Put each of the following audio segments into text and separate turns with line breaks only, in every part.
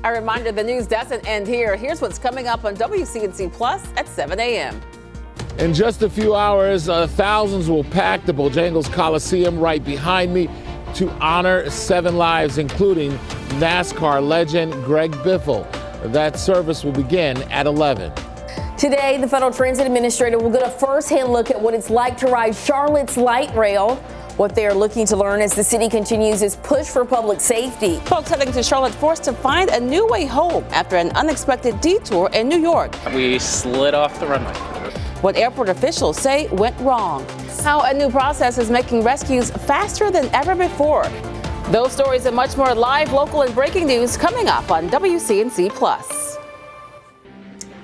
A reminder, the news doesn't end here. Here's what's coming up on WCNC Plus at 7 a.m.
In just a few hours, thousands will pack the Bojangles Coliseum right behind me to honor 7 lives, including NASCAR legend Greg Biffle. That service will begin at 11.
Today, the Federal Transit Administrator will get a first-hand look at what it's like to ride Charlotte's light rail. What they are looking to learn as the city continues its push for public safety.
Folks heading to Charlotte forced to find a new way home after an unexpected detour in New York.
We slid off the runway.
What airport officials say went wrong. How a new process is making rescues faster than ever before. Those stories and much more live, local, and breaking news coming up on WCNC Plus.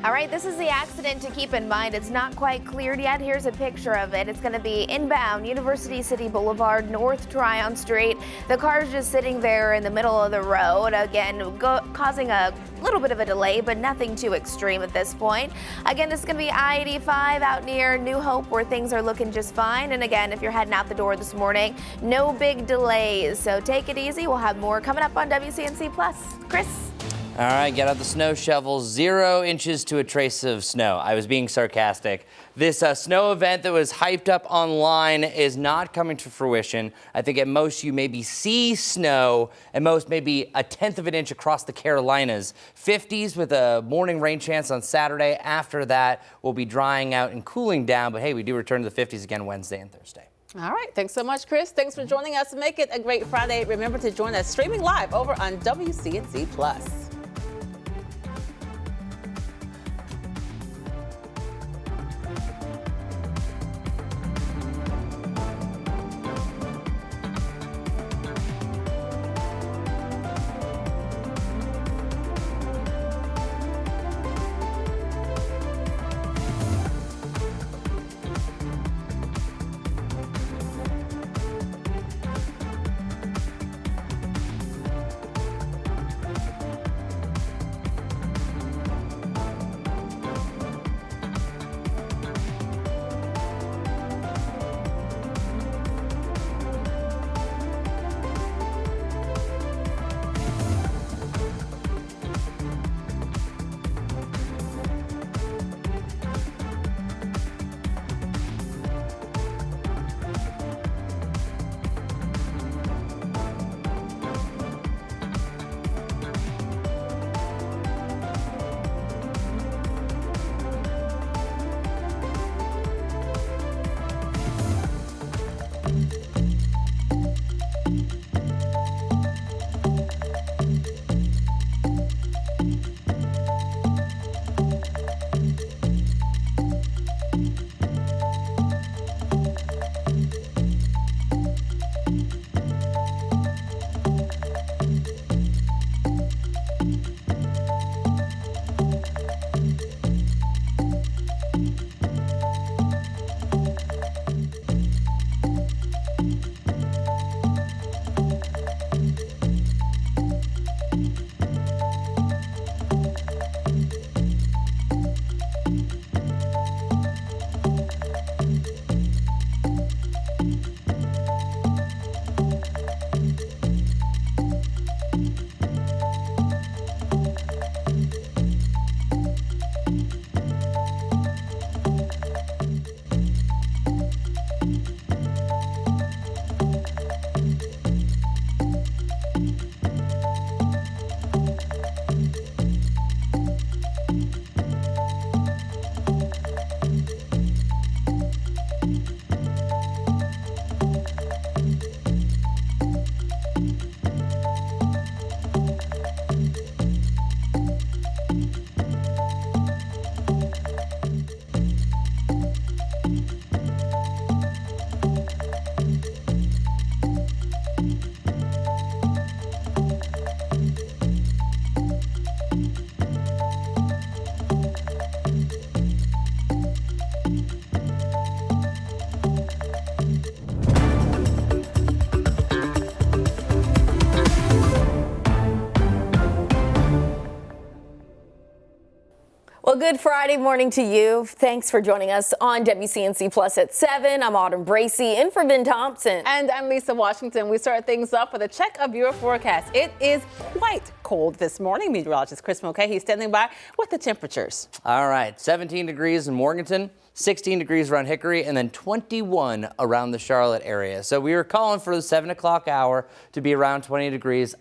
All right, this is the accident to keep in mind. It's not quite cleared yet. Here's a picture of it. It's going to be inbound University City Boulevard, North Tryon Street. The car's just sitting there in the middle of the road, again, causing a little bit of a delay, but nothing too extreme at this point. Again, this is going to be I-85 out near New Hope, where things are looking just fine. And again, if you're heading out the door this morning, no big delays. So take it easy. We'll have more coming up on WCNC Plus. Chris?
All right, get out the snow shovels. 0 inches to a trace of snow. I was being sarcastic. This snow event that was hyped up online is not coming to fruition. I think at most you maybe see snow, at most maybe 1/10 of an inch across the Carolinas. 50s with a morning rain chance on Saturday. After that, we'll be drying out and cooling down. But hey, we do return to the 50s again Wednesday and Thursday.
All right. Thanks so much, Chris. Thanks for joining us. Make it a great Friday. Remember to join us streaming live over on WCNC Plus.
Well, good Friday morning to you. Thanks for joining us on WCNC Plus at 7. I'm Autumn Bracey in for Ben Thompson.
And I'm Lisa Washington. We start things off with a check of your forecast. It is quite cold this morning. Meteorologist Chris Mulcahy standing by with the temperatures.
All right, 17 degrees in Morganton, 16 degrees around Hickory, and then 21 around the Charlotte area. So we were calling for the 7 o'clock hour to be around 20 degrees.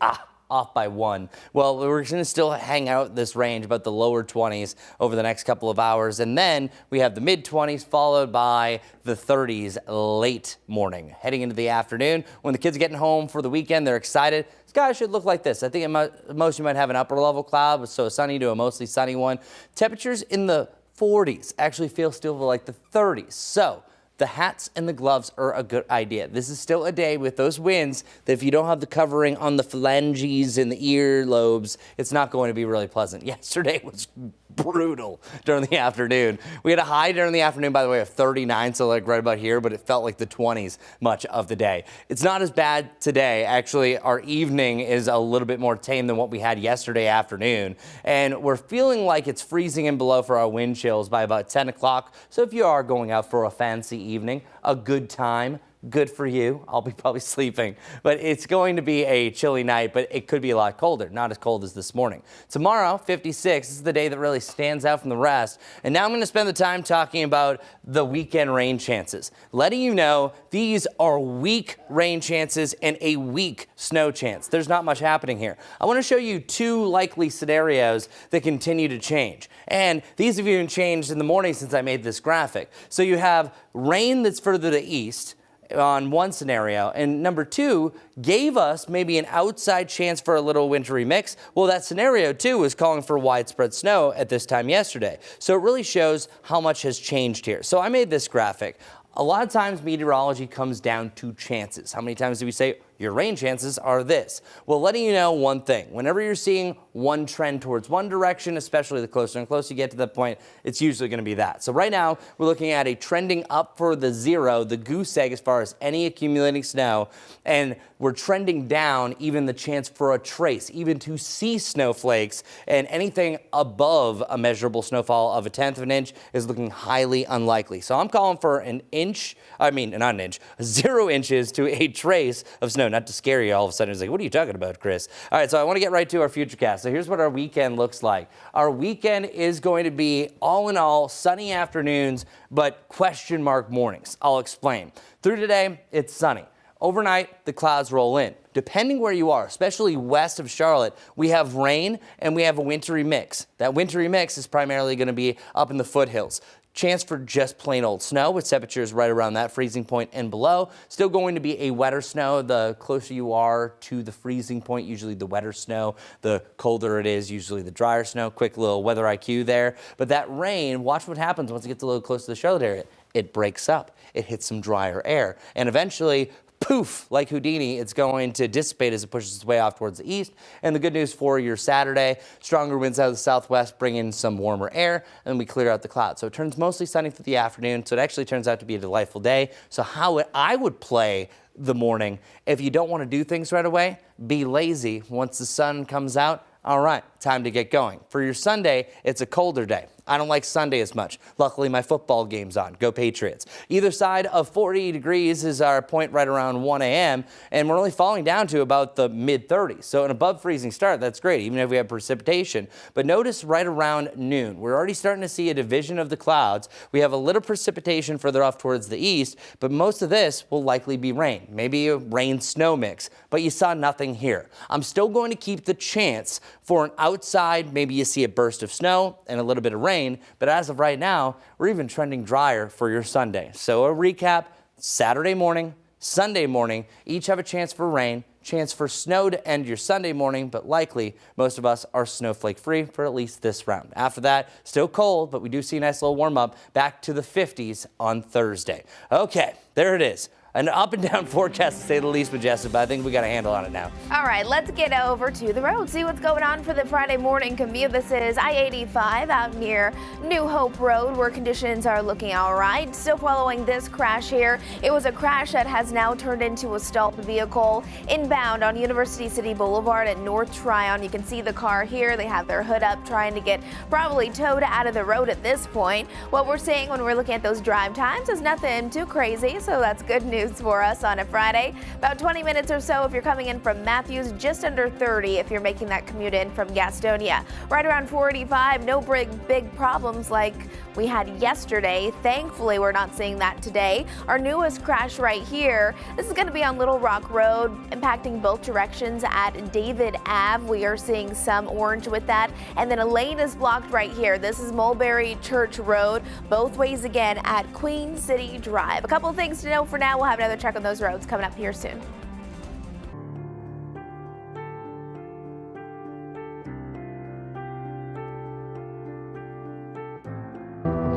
Off by 1. Well, we're going to still hang out this range, about the lower 20s over the next couple of hours. And then we have the mid 20s followed by the 30s late morning. Heading into the afternoon, when the kids are getting home for the weekend, they're excited. Sky should look like this. I think most you might have an upper level cloud, so a sunny to a mostly sunny one. Temperatures in the 40s actually feel still like the 30s. So the hats and the gloves are a good idea. This is still a day with those winds that if you don't have the covering on the phalanges and the earlobes, it's not going to be really pleasant. Yesterday was brutal during the afternoon. We had a high during the afternoon, by the way, of 39, so like right about here, but it felt like the 20s much of the day. It's not as bad today. Actually, our evening is a little bit more tame than what we had yesterday afternoon, and we're feeling like it's freezing and below for our wind chills by about 10 o'clock. So if you are going out for a fancy evening, a good time, good for you. I'll be probably sleeping, but it's going to be a chilly night, but it could be a lot colder. Not as cold as this morning. Tomorrow, 56. This is the day that really stands out from the rest. And now I'm going to spend the time talking about the weekend rain chances. Letting you know these are weak rain chances and a weak snow chance. There's not much happening here. I want to show you 2 likely scenarios that continue to change. And these have even changed in the morning since I made this graphic. So you have rain that's further to the east on one scenario, and number 2 gave us maybe an outside chance for a little wintry mix. Well, that scenario 2 was calling for widespread snow at this time yesterday. So it really shows how much has changed here. So I made this graphic. A lot of times meteorology comes down to chances. How many times do we say your rain chances are this? Well, letting you know one thing. Whenever you're seeing one trend towards one direction, especially the closer and closer you get to that point, it's usually going to be that. So right now, we're looking at a trending up for the 0, the goose egg as far as any accumulating snow, and we're trending down even the chance for a trace, even to see snowflakes, and anything above a measurable snowfall of 1/10 of an inch is looking highly unlikely. So I'm calling for not an inch, 0 inches to a trace of snow. Not to scare you all of a sudden. It's like, what are you talking about, Chris? All right, so I want to get right to our futurecast. So here's what our weekend looks like. Our weekend is going to be, all in all, sunny afternoons, but question mark mornings. I'll explain. Through today, it's sunny. Overnight, the clouds roll in. Depending where you are, especially west of Charlotte, we have rain and we have a wintry mix. That wintry mix is primarily going to be up in the foothills. Chance for just plain old snow with temperatures right around that freezing point and below. Still going to be a wetter snow. The closer you are to the freezing point, usually the wetter snow, the colder it is, usually the drier snow. Quick little weather IQ there. But that rain, watch what happens once it gets a little close to the Charlotte area. It breaks up. It hits some drier air. And eventually, poof, like Houdini, it's going to dissipate as it pushes its way off towards the east. And the good news for your Saturday, stronger winds out of the southwest bring in some warmer air, and we clear out the clouds. So it turns mostly sunny through the afternoon, so it actually turns out to be a delightful day. So how I would play the morning, if you don't want to do things right away, be lazy. Once the sun comes out, all right, time to get going. For your Sunday, it's a colder day. I don't like Sunday as much. Luckily, my football game's on. Go Patriots. Either side of 40 degrees is our point right around 1 a.m., and we're only falling down to about the mid-30s. So an above freezing start, that's great, even if we have precipitation. But notice right around noon, we're already starting to see a division of the clouds. We have a little precipitation further off towards the east, but most of this will likely be rain. Maybe a rain-snow mix, but you saw nothing here. I'm still going to keep the chance for an outside, maybe you see a burst of snow and a little bit of rain, but as of right now, we're even trending drier for your Sunday. So a recap, Saturday morning, Sunday morning, each have a chance for rain, chance for snow to end your Sunday morning, but likely most of us are snowflake free for at least this round. After that, still cold, but we do see a nice little warm up back to the 50s on Thursday. Okay, there it is. an up and down forecast to say the least, Majestic, but I think we got a handle on it now.
All right, let's get over to the road, see what's going on for the Friday morning commute. This is I-85 out near New Hope Road, where conditions are looking all right. Still following this crash here. It was a crash that has now turned into a stalled vehicle inbound on University City Boulevard at North Tryon. You can see the car here. They have their hood up, trying to get probably towed out of the road at this point. What we're seeing when we're looking at those drive times is nothing too crazy, so that's good news for us on a Friday. About 20 minutes or so if you're coming in from Matthews, just under 30 if you're making that commute in from Gastonia. Right around 485, no big problems like we had yesterday. Thankfully, we're not seeing that today. Our newest crash right here, this is going to be on Little Rock Road, impacting both directions at David Ave. We are seeing some orange with that. And then a lane is blocked right here. This is Mulberry Church Road, both ways again at Queen City Drive. A couple things to know for now. We'll have another check on those roads coming up here soon.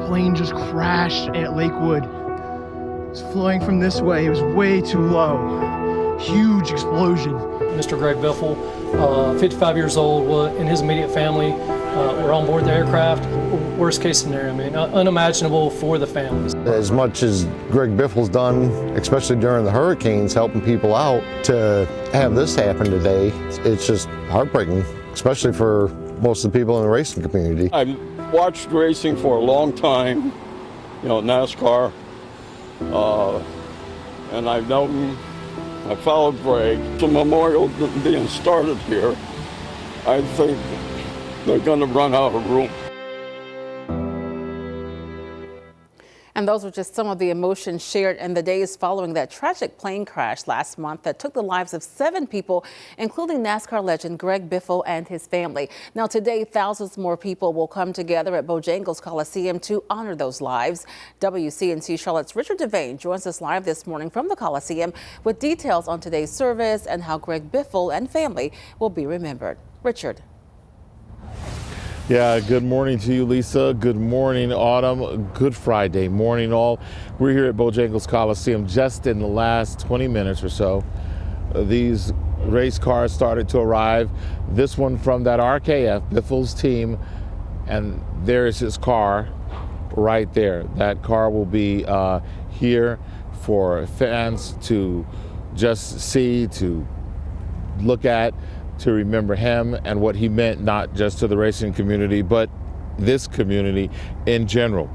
Plane just crashed at Lakewood. It was flowing from this way. It was way too low. Huge explosion.
Mr. Greg Biffle, 55 years old, and his immediate family were on board the aircraft. Worst case scenario, I mean, unimaginable for the families.
As much as Greg Biffle's done, especially during the hurricanes, helping people out, to have this happen today, it's just heartbreaking, especially for most of the people in the racing community.
I've watched racing for a long time, NASCAR, and I followed Greg. The memorial being started here, I think they're going to run out of room.
And those were just some of the emotions shared in the days following that tragic plane crash last month that took the lives of 7 people, including NASCAR legend Greg Biffle and his family. Now today, thousands more people will come together at Bojangles Coliseum to honor those lives. WCNC Charlotte's Richard Devane joins us live this morning from the Coliseum with details on today's service and how Greg Biffle and family will be remembered. Richard.
Yeah, good morning to you, Lisa. Good morning, Autumn. Good Friday morning, all. We're here at Bojangles Coliseum just in the last 20 minutes or so. These race cars started to arrive. This one from that RKF, Biffle's team, and there is his car right there. That car will be here for fans to just see, to look at, to remember him and what he meant, not just to the racing community, but this community in general.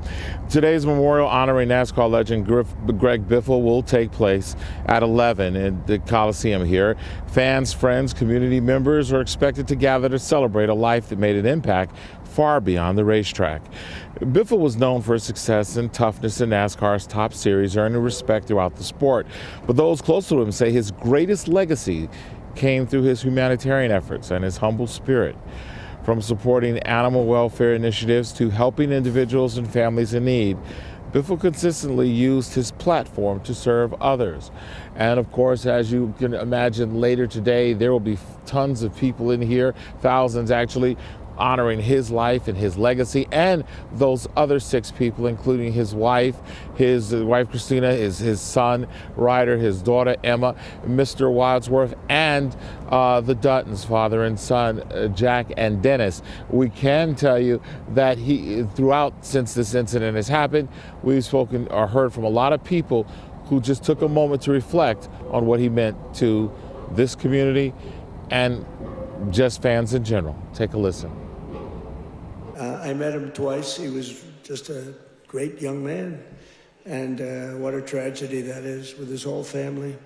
Today's memorial honoring NASCAR legend Greg Biffle will take place at 11 in the Coliseum here. Fans, friends, community members are expected to gather to celebrate a life that made an impact far beyond the racetrack. Biffle was known for his success and toughness in NASCAR's top series, earning respect throughout the sport. But those close to him say his greatest legacy came through his humanitarian efforts and his humble spirit. From supporting animal welfare initiatives to helping individuals and families in need, Biffle consistently used his platform to serve others. And of course, as you can imagine, later today, there will be tons of people in here, thousands actually, honoring his life and his legacy, and those other 6 people, including his wife Christina, his son Ryder, his daughter Emma, Mr. Wadsworth, and the Duttons, father and son Jack and Dennis. We can tell you that throughout since this incident has happened, we've spoken or heard from a lot of people who just took a moment to reflect on what he meant to this community and just fans in general. Take a listen.
I met him twice. He was just a great young man, and what a tragedy that is with his whole family.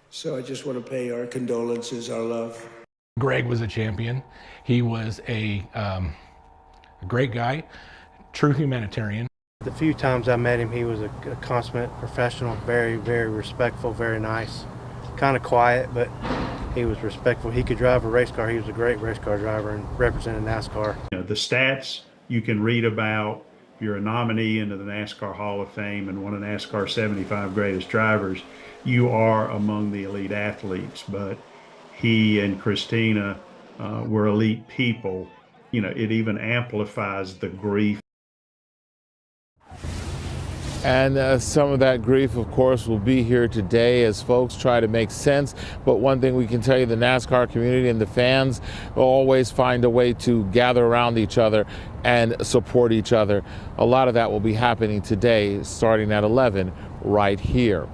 So I just want to pay our condolences, our love.
Greg was a champion. He was a great guy, true humanitarian.
The few times I met him, he was a consummate professional, very, very respectful, very nice, kind of quiet, but he was respectful. He could drive a race car. He was a great race car driver and represented NASCAR.
The stats you can read about, if you're a nominee into the NASCAR Hall of Fame and one of NASCAR's 75 greatest drivers, you are among the elite athletes. But he and Christina were elite people. It even amplifies the grief.
And some of that grief, of course, will be here today as folks try to make sense. But one thing we can tell you, the NASCAR community and the fans will always find a way to gather around each other and support each other. A lot of that will be happening today, starting at 11 right here.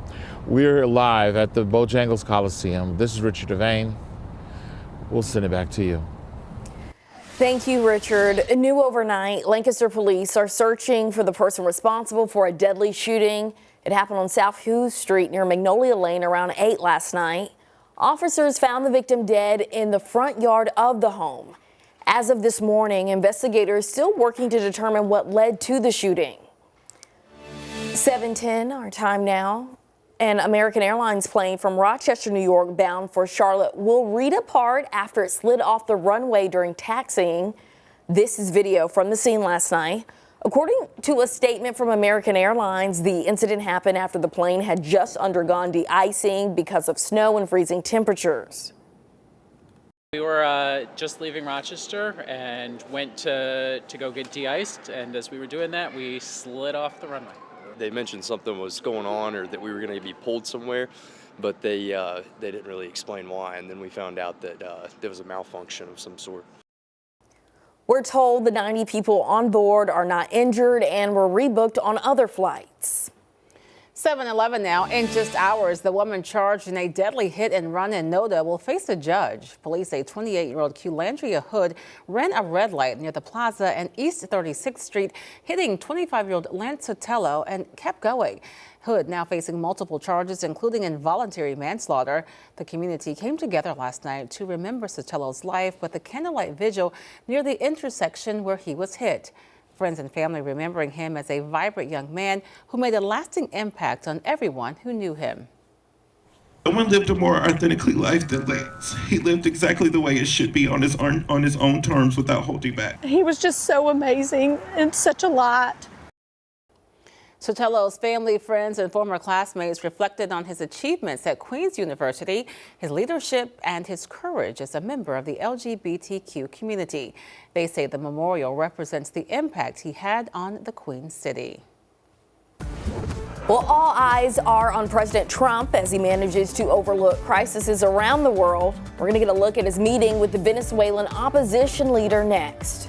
We're live at the Bojangles Coliseum. This is Richard Devane. We'll send it back to you.
Thank you, Richard. New overnight, Lancaster police are searching for the person responsible for a deadly shooting. It happened on South Hughes Street near Magnolia Lane around 8 last night. Officers found the victim dead in the front yard of the home. As of this morning, investigators still working to determine what led to the shooting. 7:10, our time now. An American Airlines plane from Rochester, New York, bound for Charlotte will read apart after it slid off the runway during taxiing. This is video from the scene last night. According to a statement from American Airlines, the incident happened after the plane had just undergone de-icing because of snow and freezing temperatures.
We were just leaving Rochester and went to go get de-iced, and as we were doing that, we slid off the runway.
They mentioned something was going on or that we were going to be pulled somewhere, but they didn't really explain why, and then we found out that there was a malfunction of some sort.
We're told the 90 people on board are not injured and were rebooked on other flights.
7-11 now. In just hours, the woman charged in a deadly hit and run in Noda will face a judge. Police say 28-year-old Culandria Hood ran a red light near the plaza and East 36th Street, hitting 25-year-old Lance Sotelo and kept going. Hood now facing multiple charges, including involuntary manslaughter. The community came together last night to remember Sotelo's life with a candlelight vigil near the intersection where he was hit. Friends and family remembering him as a vibrant young man who made a lasting impact on everyone who knew him.
No one lived a more authentically life than Lance. He lived exactly the way it should be on his own terms without holding back.
He was just so amazing and such a light.
Sotelo's family, friends, and former classmates reflected on his achievements at Queen's University, his leadership, and his courage as a member of the LGBTQ community. They say the memorial represents the impact he had on the Queen City.
Well, all eyes are on President Trump as he manages to overlook crises around the world. We're going to get a look at his meeting with the Venezuelan opposition leader next.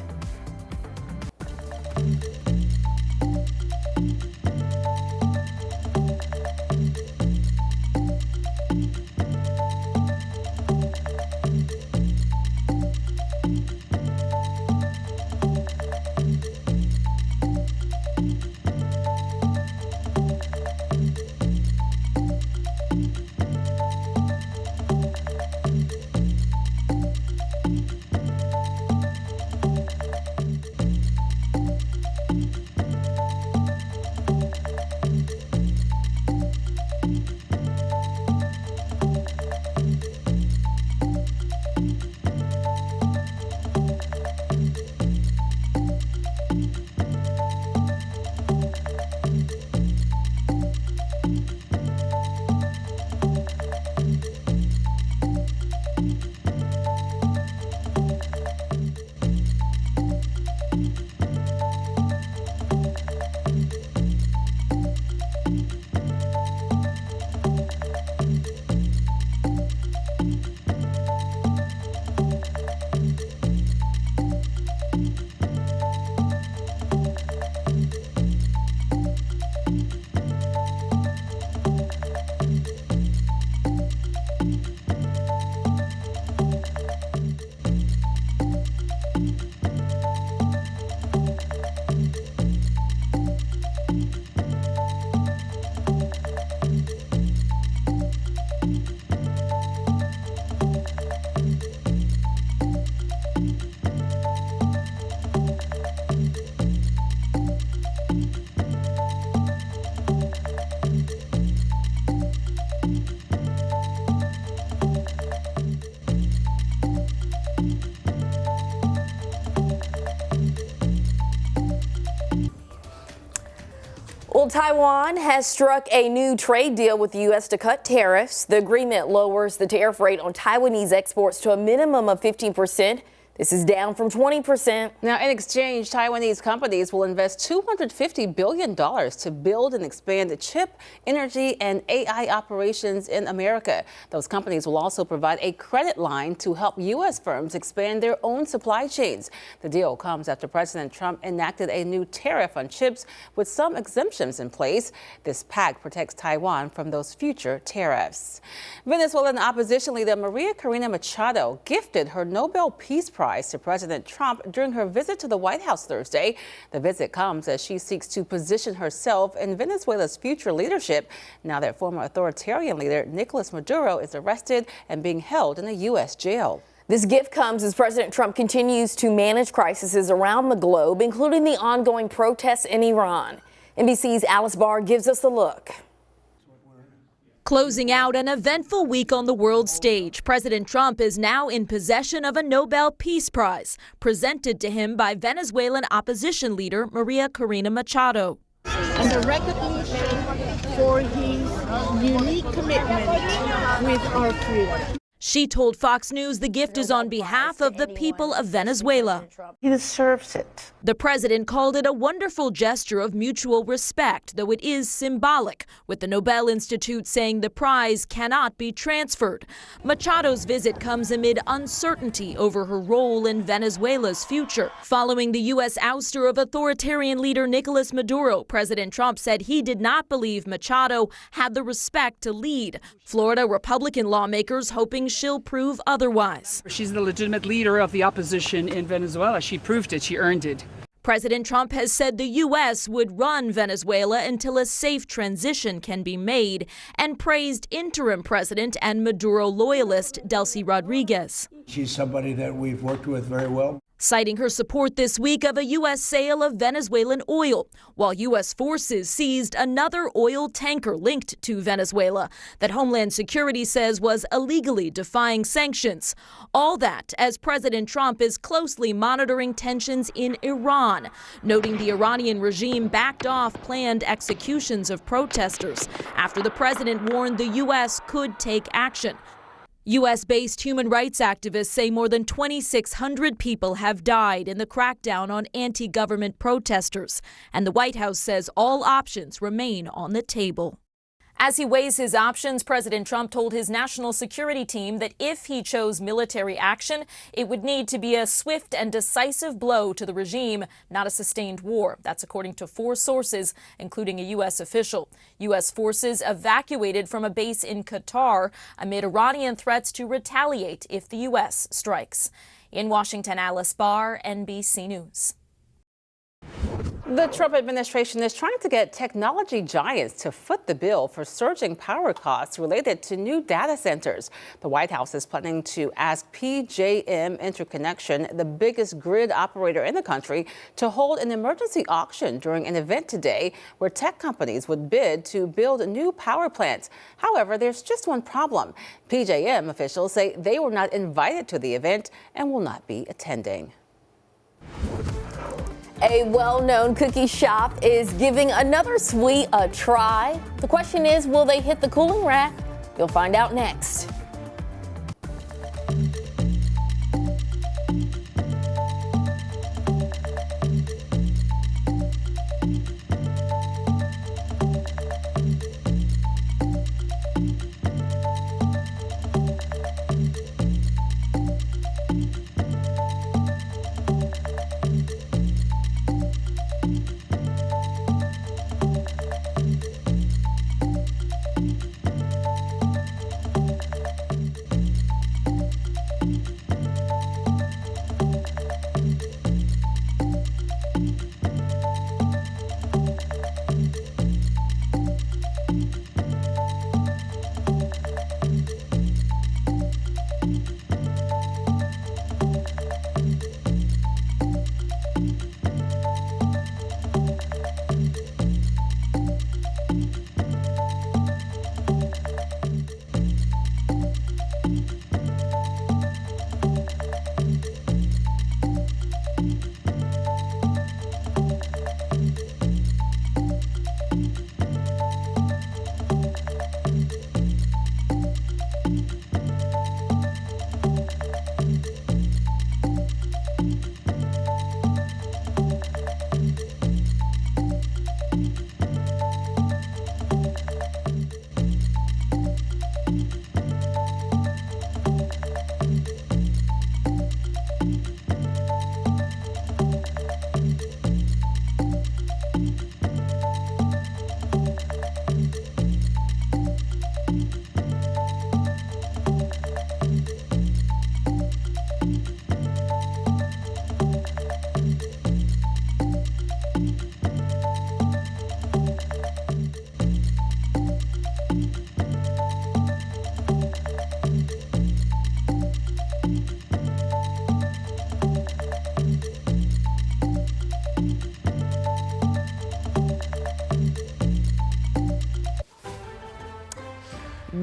Well, Taiwan has struck a new trade deal with the U.S. to cut tariffs. The agreement lowers the tariff rate on Taiwanese exports to a minimum of 15%. This is down from 20%.
Now, in exchange, Taiwanese companies will invest $250 billion to build and expand chip, energy, and AI operations in America. Those companies will also provide a credit line to help U.S. firms expand their own supply chains. The deal comes after President Trump enacted a new tariff on chips with some exemptions in place. This pact protects Taiwan from those future tariffs. Venezuelan opposition leader Maria Corina Machado gifted her Nobel Peace Prize to President Trump during her visit to the White House Thursday. The visit comes as she seeks to position herself in Venezuela's future leadership now that former authoritarian leader Nicolas Maduro is arrested and being held in a U.S. jail.
This gift comes as President Trump continues to manage crises around the globe, including the ongoing protests in Iran. NBC's Alice Barr gives us a look.
Closing out an eventful week on the world stage, President Trump is now in possession of a Nobel Peace Prize presented to him by Venezuelan opposition leader Maria Corina Machado.
And a recognition for his unique commitment with our freedom.
She told Fox News the gift is on behalf of the people of Venezuela.
He deserves it.
The president called it a wonderful gesture of mutual respect, though it is symbolic, with the Nobel Institute saying the prize cannot be transferred. Machado's visit comes amid uncertainty over her role in Venezuela's future. Following the U.S. ouster of authoritarian leader Nicolas Maduro, President Trump said he did not believe Machado had the respect to lead. Florida Republican lawmakers hoping she'll prove otherwise.
She's the legitimate leader of the opposition in Venezuela. She proved it. She earned it.
President Trump has said the U.S. would run Venezuela until a safe transition can be made and praised interim president and Maduro loyalist Delcy Rodriguez.
She's somebody that we've worked with very well.
Citing her support this week of a U.S. sale of Venezuelan oil, while U.S. forces seized another oil tanker linked to Venezuela that Homeland Security says was illegally defying sanctions. All that as President Trump is closely monitoring tensions in Iran, noting the Iranian regime backed off planned executions of protesters after the president warned the U.S. could take action. U.S.-based human rights activists say more than 2,600 people have died in the crackdown on anti-government protesters, and the White House says all options remain on the table. As he weighs his options, President Trump told his national security team that if he chose military action, it would need to be a swift and decisive blow to the regime, not a sustained war. That's according to 4 sources, including a U.S. official. U.S. forces evacuated from a base in Qatar amid Iranian threats to retaliate if the U.S. strikes. In Washington, Alice Barr, NBC News.
The Trump administration is trying to get technology giants to foot the bill for surging power costs related to new data centers. The White House is planning to ask PJM Interconnection, the biggest grid operator in the country, to hold an emergency auction during an event today where tech companies would bid to build new power plants. However, there's just one problem. PJM officials say they were not invited to the event and will not be attending.
A well-known cookie shop is giving another sweet a try. The question is, will they hit the cooling rack? You'll find out next.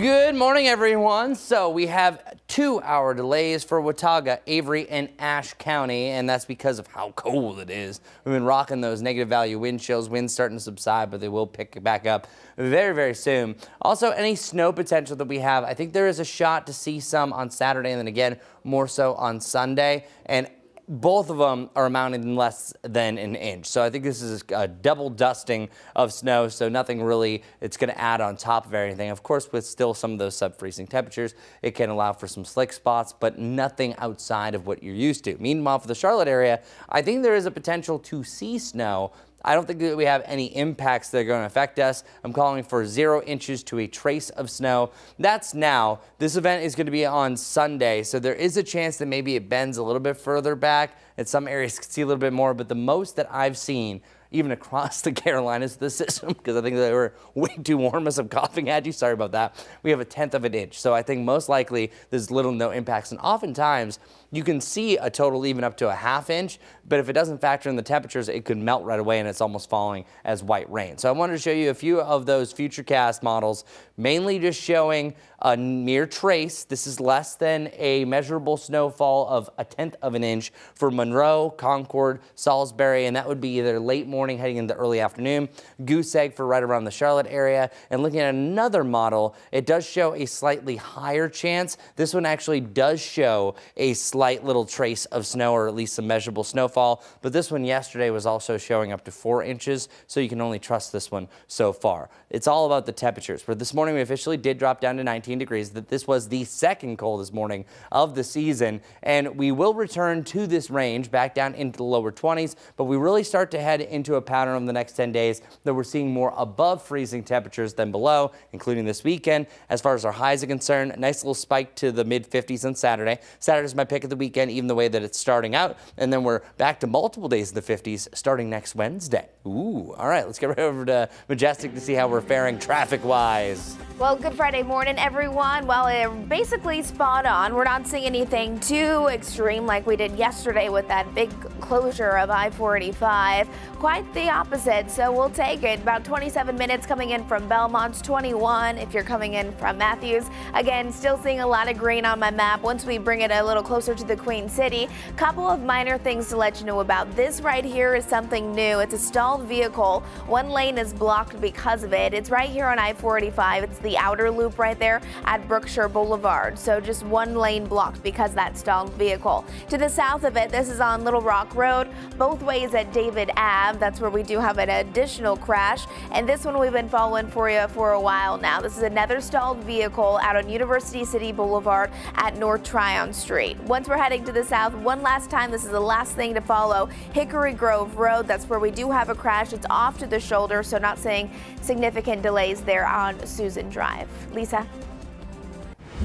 Good morning, everyone. So we have 2-hour delays for Watauga, Avery, and Ashe County, and that's because of how cold it is. We've been rocking those negative value wind chills. Winds starting to subside, but they will pick back up very, very soon. Also, any snow potential that we have, I think there is a shot to see some on Saturday and then again more so on Sunday. And both of them are amounting in less than an inch. So I think this is a double dusting of snow, so nothing really it's going to add on top of everything. Of course, with still some of those sub-freezing temperatures, it can allow for some slick spots, but nothing outside of what you're used to. Meanwhile, for the Charlotte area, I think there is a potential to see snow. I don't think that we have any impacts that are going to affect us. I'm calling for 0 inches to a trace of snow. That's now. This event is going to be on Sunday, so there is a chance that maybe it bends a little bit further back, and some areas can see a little bit more, but the most that I've seen, even across the Carolinas, the system, because I think they were way too warm as I'm coughing at you. Sorry about that. We have 1/10 of an inch. So I think most likely there's little to no impacts. And oftentimes you can see a total even up to a 1/2 inch, but if it doesn't factor in the temperatures, it could melt right away and it's almost falling as white rain. So I wanted to show you a few of those Futurecast models, mainly just showing a mere trace. This is less than a measurable snowfall of 1/10 of an inch for Monroe, Concord, Salisbury, and that would be either late morning heading into early afternoon. Goose egg for right around the Charlotte area. And looking at another model, it does show a slightly higher chance. This one actually does show a slight little trace of snow, or at least some measurable snowfall. But this one yesterday was also showing up to 4 inches, so you can only trust this one so far. It's all about the temperatures. But this morning we officially did drop down to 19 degrees. That this was the second coldest morning of the season, and we will return to this range back down into the lower 20s, but we really start to head into a pattern over the next 10 days that we're seeing more above freezing temperatures than below, including this weekend. As far as our highs are concerned, a nice little spike to the mid-50s on Saturday. Saturday's my pick of the weekend, even the way that it's starting out, and then we're back to multiple days in the 50s starting next Wednesday. Ooh, all right, let's get right over to Majestic to see how we're faring traffic-wise.
Well, good Friday morning, everyone. Well, it's basically spot on. We're not seeing anything too extreme like we did yesterday with that big closure of I-485. Quite the opposite, so we'll take it. About 27 minutes coming in from Belmont's 21 if you're coming in from Matthews. Again, still seeing a lot of green on my map. Once we bring it a little closer to the Queen City, couple of minor things to let you know about. This right here is something new. It's a stalled vehicle. One lane is blocked because of it. It's right here on I-485. It's the outer loop right there at Brookshire Boulevard. So just one lane blocked because that stalled vehicle. To the south of it, this is on Little Rock Road, both ways at David Ave. That's where we do have an additional crash. And this one we've been following for you for a while now. This is another stalled vehicle out on University City Boulevard at North Tryon Street. Once we're heading to the south, one last time, this is the last thing to follow, Hickory Grove Road. That's where we do have a crash. It's off to the shoulder, so not seeing significant delays there on Susan Drive. Lisa?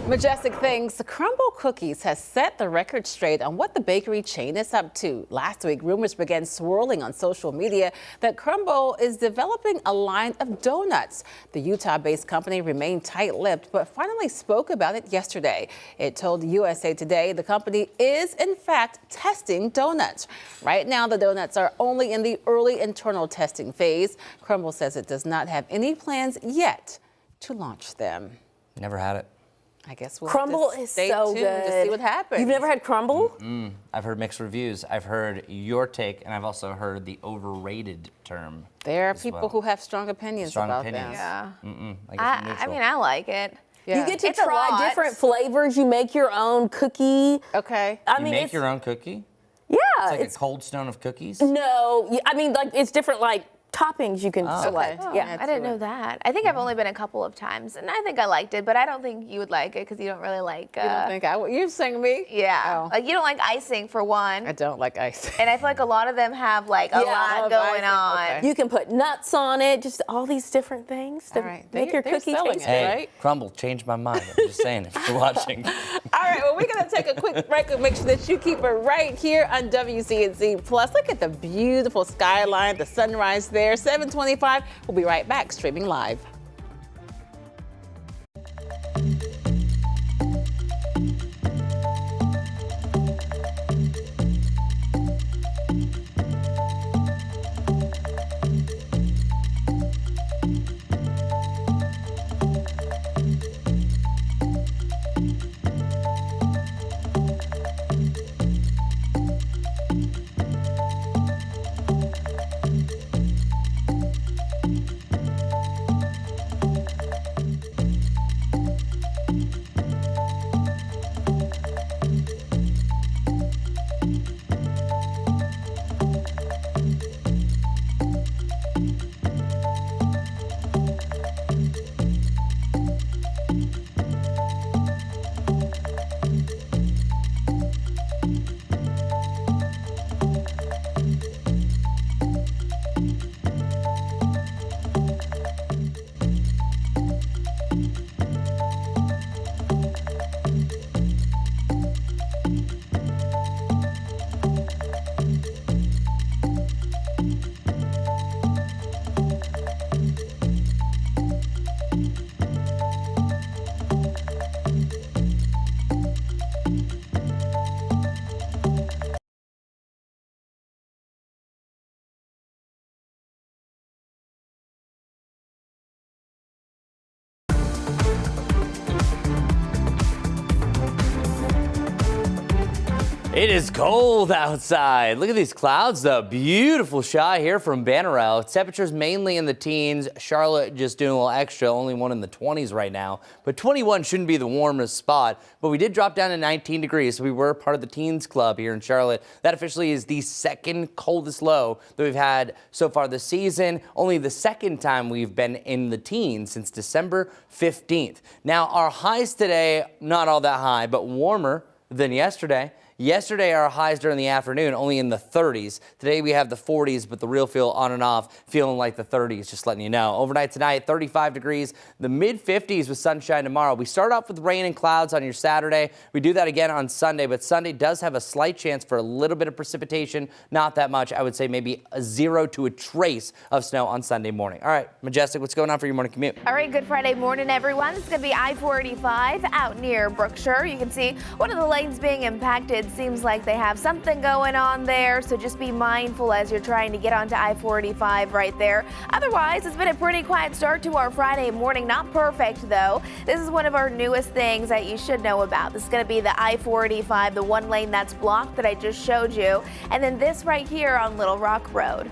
Majestic, thanks. Crumble Cookies has set the record straight on what the bakery chain is up to. Last week, rumors began swirling on social media that Crumble is developing a line of donuts. The Utah-based company remained tight-lipped, but finally spoke about it yesterday. It told USA Today the company is, in fact, testing donuts. Right now, the donuts are only in the early internal testing phase. Crumble says it does not have any plans yet to launch them.
Never had it.
I guess we'll
Crumble
have to
is
stay
so
tuned
good.
to see what happens.
You've never had crumble?
I've heard mixed reviews. I've heard your take, and I've also heard the overrated term.
There are people who have strong opinions about them.
Yeah.
I
mean, I like it.
Yeah.
You get to
It's a
try
lot.
different flavors. You make your own cookie.
Okay.
I
You
mean,
make
it's,
your own cookie?
yeah.
It's like a cold stone of cookies?
No, I mean, like it's different, like toppings you can select.
Oh,
Yeah,
I didn't know that. I think I've only been a couple of times, and I think I liked it, but I don't think you would like it because you don't really like.
You don't think I would? You're saying me?
Yeah.
Oh.
Like you don't like icing for one.
I don't like icing.
And I feel like a lot of them have like a lot going on.
Okay.
You can put nuts on it, just all these different things to make your cookie taste
Hey,
right?
Crumble changed my mind. I'm just saying, if you're watching.
All right, well, we're going to take a quick break and make sure that you keep it right here on WCNC Plus. Look at the beautiful skyline, the sunrise there, 7:25. We'll be right back, streaming live.
It is cold outside. Look at these clouds, though. Beautiful shot here from Bannerell. Temperatures mainly in the teens. Charlotte just doing a little extra, only one in the 20s right now. But 21 shouldn't be the warmest spot. But we did drop down to 19 degrees, so we were part of the teens club here in Charlotte. That officially is the second coldest low that we've had so far this season. Only the second time we've been in the teens since December 15th. Now, our highs today, not all that high, but warmer than yesterday. Yesterday, our highs during the afternoon, only in the 30s. Today, we have the 40s, but the real feel on and off, feeling like the 30s, just letting you know. Overnight tonight, 35 degrees, the mid-50s with sunshine tomorrow. We start off with rain and clouds on your Saturday. We do that again on Sunday, but Sunday does have a slight chance for a little bit of precipitation. Not that much. I would say maybe a 0 to a trace of snow on Sunday morning. All right, Majestic, what's going on for your morning commute?
All right, good Friday morning, everyone. It's going to be I-485 out near Brookshire. You can see one of the lanes being impacted. Seems like they have something going on there, so just be mindful as you're trying to get onto I-485 right there. Otherwise, it's been a pretty quiet start to our Friday morning. Not perfect, though. This is one of our newest things that you should know about. This is going to be the I-485, the one lane that's blocked that I just showed you, and then this right here on Little Rock Road.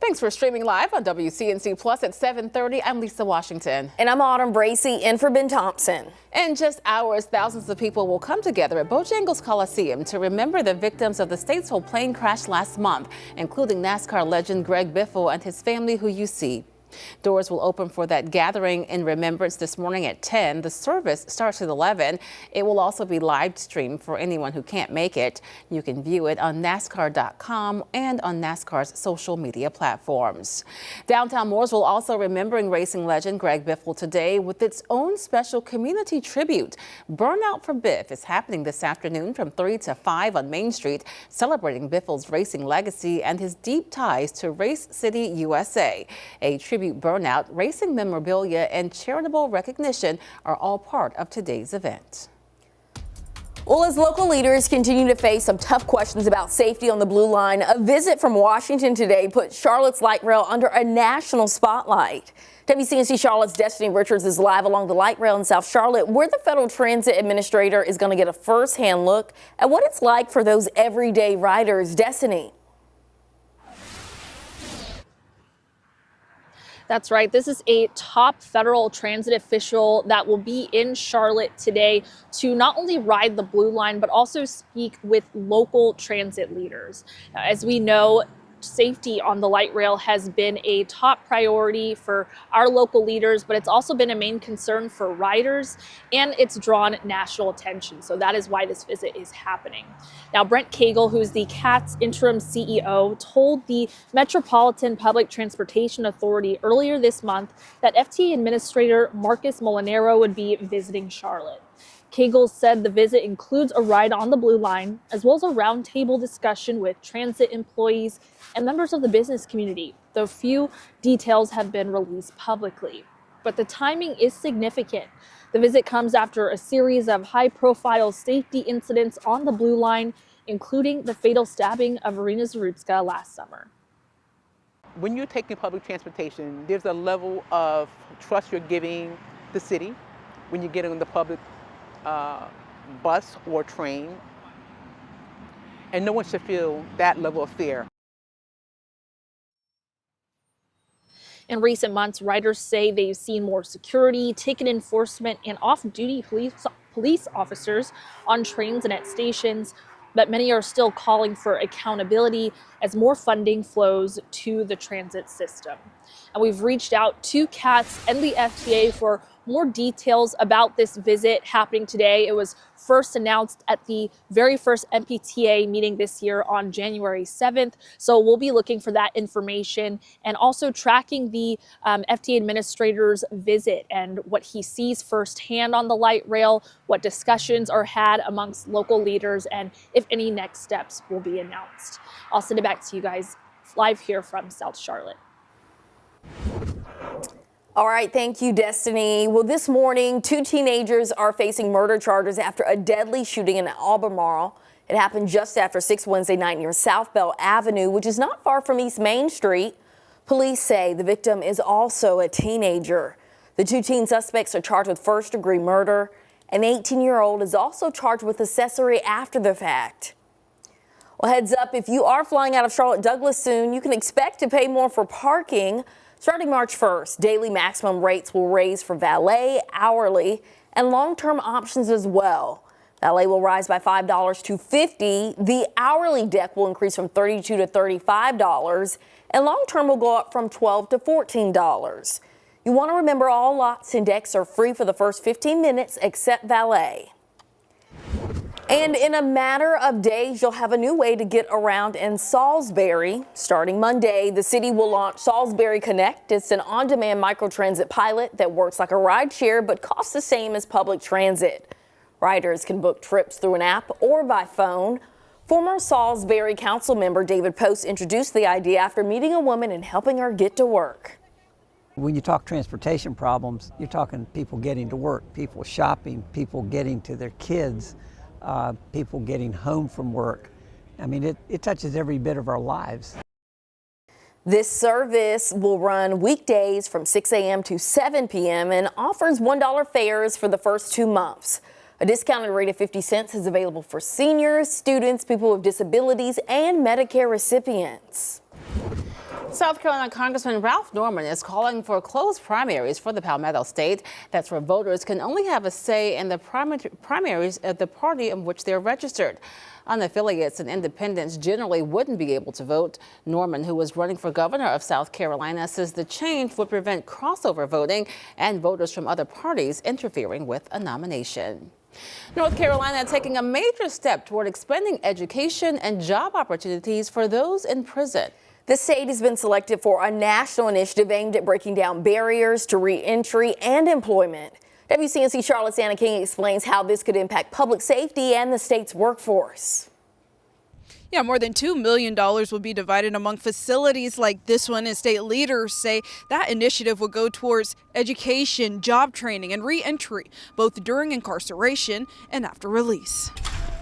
Thanks for streaming live on WCNC Plus at 7:30. I'm Lisa Washington.
And I'm Autumn Bracey in for Ben Thompson.
In just hours, thousands of people will come together at Bojangles Coliseum to remember the victims of the Statesville plane crash last month, including NASCAR legend Greg Biffle and his family, who you see. Doors will open for that gathering in remembrance this morning at 10. The service starts at 11. It will also be live streamed for anyone who can't make it. You can view it on NASCAR.com and on NASCAR's social media platforms. Downtown Mooresville also remembering racing legend Greg Biffle today with its own special community tribute. Burnout for Biff is happening this afternoon from 3 to 5 on Main Street, celebrating Biffle's racing legacy and his deep ties to Race City, USA. A tribute burnout, racing memorabilia, and charitable recognition are all part of today's event.
Well, as local leaders continue to face some tough questions about safety on the Blue Line, a visit from Washington today put Charlotte's light rail under a national spotlight. WCNC Charlotte's Destiny Richards is live along the light rail in South Charlotte, where the Federal Transit Administrator is going to get a first-hand look at what it's like for those everyday riders. Destiny.
That's right. This is a top federal transit official that will be in Charlotte today to not only ride the Blue Line, but also speak with local transit leaders. Now, as we know, safety on the light rail has been a top priority for our local leaders, but it's also been a main concern for riders, and it's drawn national attention. So that is why this visit is happening. Now, Brent Cagle, who is the CATS interim CEO, told the Metropolitan Public Transportation Authority earlier this month that FTA Administrator Marcus Molinaro would be visiting Charlotte. Cagle said the visit includes a ride on the Blue Line, as well as a roundtable discussion with transit employees and members of the business community, though few details have been released publicly. But the timing is significant. The visit comes after a series of high-profile safety incidents on the Blue Line, including the fatal stabbing of Irina Zarutska last summer.
When you're taking public transportation, there's a level of trust you're giving the city when you get on the public bus or train, and no one should feel that level of fear.
In recent months, riders say they've seen more security, ticket enforcement, and off-duty police officers on trains and at stations, but many are still calling for accountability as more funding flows to the transit system. And we've reached out to CATS and the FTA for more details about this visit happening today. It was first announced at the very first MPTA meeting this year on January 7th. So we'll be looking for that information and also tracking the FTA administrator's visit and what he sees firsthand on the light rail, what discussions are had amongst local leaders, and if any next steps will be announced. I'll send it back to you guys live here from South Charlotte.
All right, thank you, Destiny. Well, this morning, 2 teenagers are facing murder charges after a deadly shooting in Albemarle. It happened just after 6 Wednesday night near South Bell Avenue, which is not far from East Main Street. Police say the victim is also a teenager. The 2 teen suspects are charged with first-degree murder. An 18-year-old is also charged with accessory after the fact. Well, heads up, if you are flying out of Charlotte Douglas soon, you can expect to pay more for parking. Starting March 1st, daily maximum rates will raise for valet, hourly, and long-term options as well. Valet will rise by $5 to $50. The hourly deck will increase from $32 to $35, and long-term will go up from $12 to $14. You want to remember all lots and decks are free for the first 15 minutes except valet. And in a matter of days, you'll have a new way to get around in Salisbury. Starting Monday, the city will launch Salisbury Connect. It's an on-demand microtransit pilot that works like a rideshare but costs the same as public transit. Riders can book trips through an app or by phone. Former Salisbury Council member David Post introduced the idea after meeting a woman and helping her get to work.
When you talk transportation problems, you're talking people getting to work, people shopping, people getting to their kids. People getting home from work. I mean, it touches every bit of our lives.
This service will run weekdays from 6 a.m. to 7 p.m. and offers $1 fares for the first 2 months. A discounted rate of 50 cents is available for seniors, students, people with disabilities, and Medicare recipients.
South Carolina Congressman Ralph Norman is calling for closed primaries for the Palmetto State. That's where voters can only have a say in the primaries of the party in which they're registered. Unaffiliates and independents generally wouldn't be able to vote. Norman, who was running for governor of South Carolina, says the change would prevent crossover voting and voters from other parties interfering with a nomination. North Carolina taking a major step toward expanding education and job opportunities for those in prison.
The state has been selected for a national initiative aimed at breaking down barriers to re-entry and employment. WCNC Charlotte's Anna King explains how this could impact public safety and the state's workforce.
Yeah, more than $2 million will be divided among facilities like this one, and state leaders say that initiative will go towards education, job training, and re-entry, both during incarceration and after release.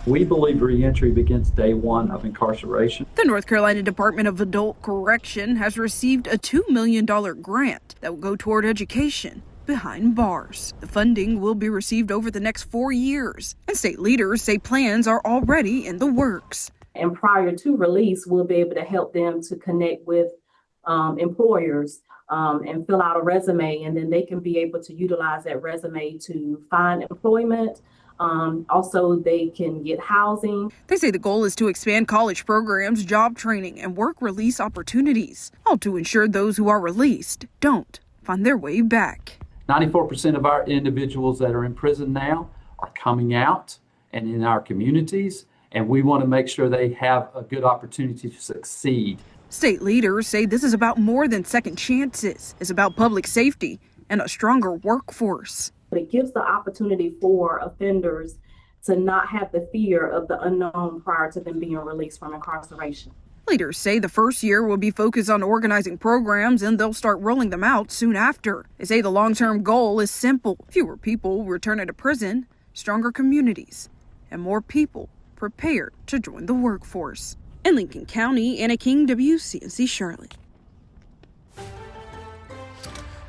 We believe reentry begins day one of incarceration.
The North Carolina Department of Adult Correction has received a $2 million grant that will go toward education behind bars. The funding will be received over the next 4 years, and state leaders say plans are already in the works.
And prior to release, we'll be able to help them to connect with employers and fill out a resume, and then they can be able to utilize that resume to find employment Also, they can get housing.
They say the goal is to expand college programs, job training, and work release opportunities, all to ensure those who are released don't find their way back.
94% of our individuals that are in prison now are coming out and in our communities, and we want to make sure they have a good opportunity to succeed.
State leaders say this is about more than second chances. It's about public safety and a stronger workforce.
But it gives the opportunity for offenders to not have the fear of the unknown prior to them being released from incarceration.
Leaders say the first year will be focused on organizing programs and they'll start rolling them out soon after. They say the long-term goal is simple. Fewer people returning to prison, stronger communities, and more people prepared to join the workforce. In Lincoln County, Anna King, WCNC Charlotte.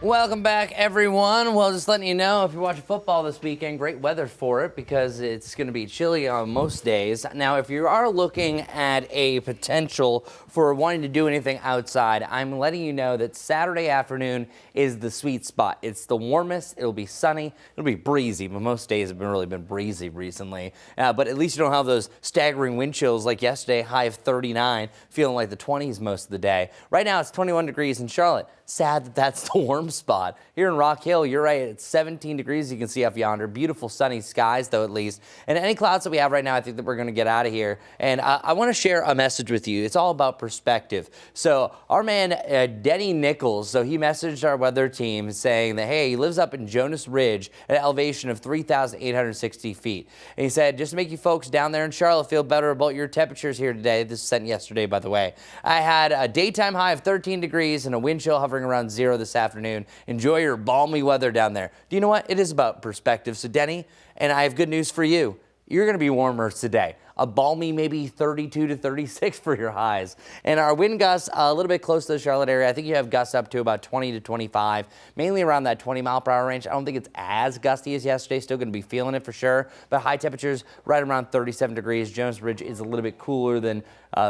Welcome back, everyone. Well, just letting you know, if you're watching football this weekend, great weather for it because it's going to be chilly on most days. Now, if you are looking at a potential for wanting to do anything outside, I'm letting you know that Saturday afternoon is the sweet spot. It's the warmest. It'll be sunny. It'll be breezy, but most days have really been breezy recently. But at least you don't have those staggering wind chills like yesterday, high of 39, feeling like the 20s most of the day. Right now, it's 21 degrees in Charlotte. Sad that that's the warm spot. Here in Rock Hill, you're right, it's 17 degrees you can see off yonder. Beautiful sunny skies, though, at least. And any clouds that we have right now, I think that we're going to get out of here. And I want to share a message with you. It's all about perspective. So our man, Denny Nichols, so he messaged our weather team saying that, hey, he lives up in Jonas Ridge at an elevation of 3,860 feet. And he said, just to make you folks down there in Charlotte feel better about your temperatures here today. This was sent yesterday, by the way. I had a daytime high of 13 degrees and a wind chill hovering around 0 this afternoon. Enjoy your balmy weather down there. Do you know what? It is about perspective. So Denny, and I have good news for you. You're going to be warmer today. A balmy maybe 32 to 36 for your highs. And our wind gusts a little bit close to the Charlotte area. I think you have gusts up to about 20 to 25, mainly around that 20 mile per hour range. I don't think it's as gusty as yesterday. Still going to be feeling it for sure. But high temperatures right around 37 degrees. Jones Ridge is a little bit cooler than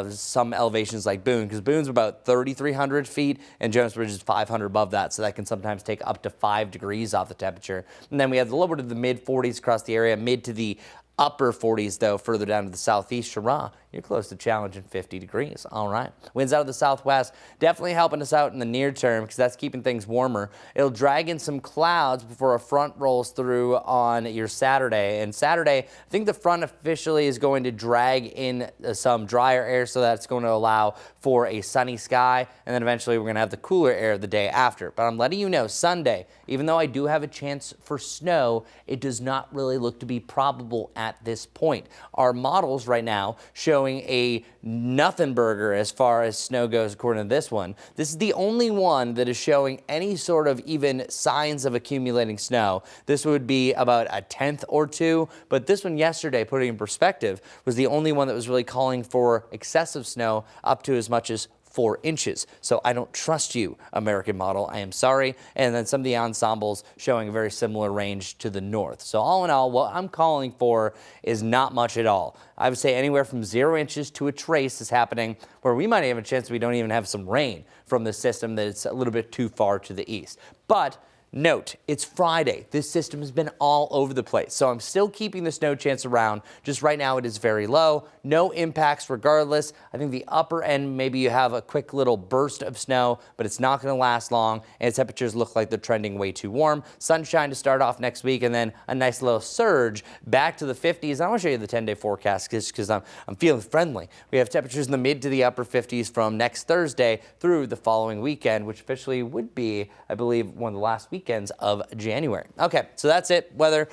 some elevations like Boone, because Boone's about 3,300 feet and Jones Ridge is 500 above that. So that can sometimes take up to 5 degrees off the temperature. And then we have the lower to the mid 40s across the area, mid to the upper 40s, though, further down to the southeast. Shirah, you're close to challenging 50 degrees. All right. Winds out of the southwest, definitely helping us out in the near term because that's keeping things warmer. It'll drag in some clouds before a front rolls through on your Saturday. And Saturday, I think the front officially is going to drag in some drier air, so that's going to allow for a sunny sky. And then eventually we're going to have the cooler air the day after. But I'm letting you know, Sunday, even though I do have a chance for snow, it does not really look to be probable at this point. Our models right now showing a nothing burger as far as snow goes according to this one. This is the only one that is showing any sort of even signs of accumulating snow. This would be about a tenth or two, but this one yesterday, putting in perspective, was the only one that was really calling for excessive snow up to as much as 4 inches. So I don't trust you, American model. I am sorry. And then some of the ensembles showing a very similar range to the north. So all in all, what I'm calling for is not much at all. I would say anywhere from 0 inches to a trace is happening, where we might have a chance we don't even have some rain from the system that's a little bit too far to the east. But note, it's Friday. This system has been all over the place, so I'm still keeping the snow chance around. Just right now, it is very low. No impacts regardless. I think the upper end, maybe you have a quick little burst of snow, but it's not going to last long, and temperatures look like they're trending way too warm. Sunshine to start off next week, and then a nice little surge back to the 50s. I want to show you the 10-day forecast because I'm feeling friendly. We have temperatures in the mid to the upper 50s from next Thursday through the following weekend, which officially would be, I believe, one of the last weekends of January. Okay, so that's it. Weather,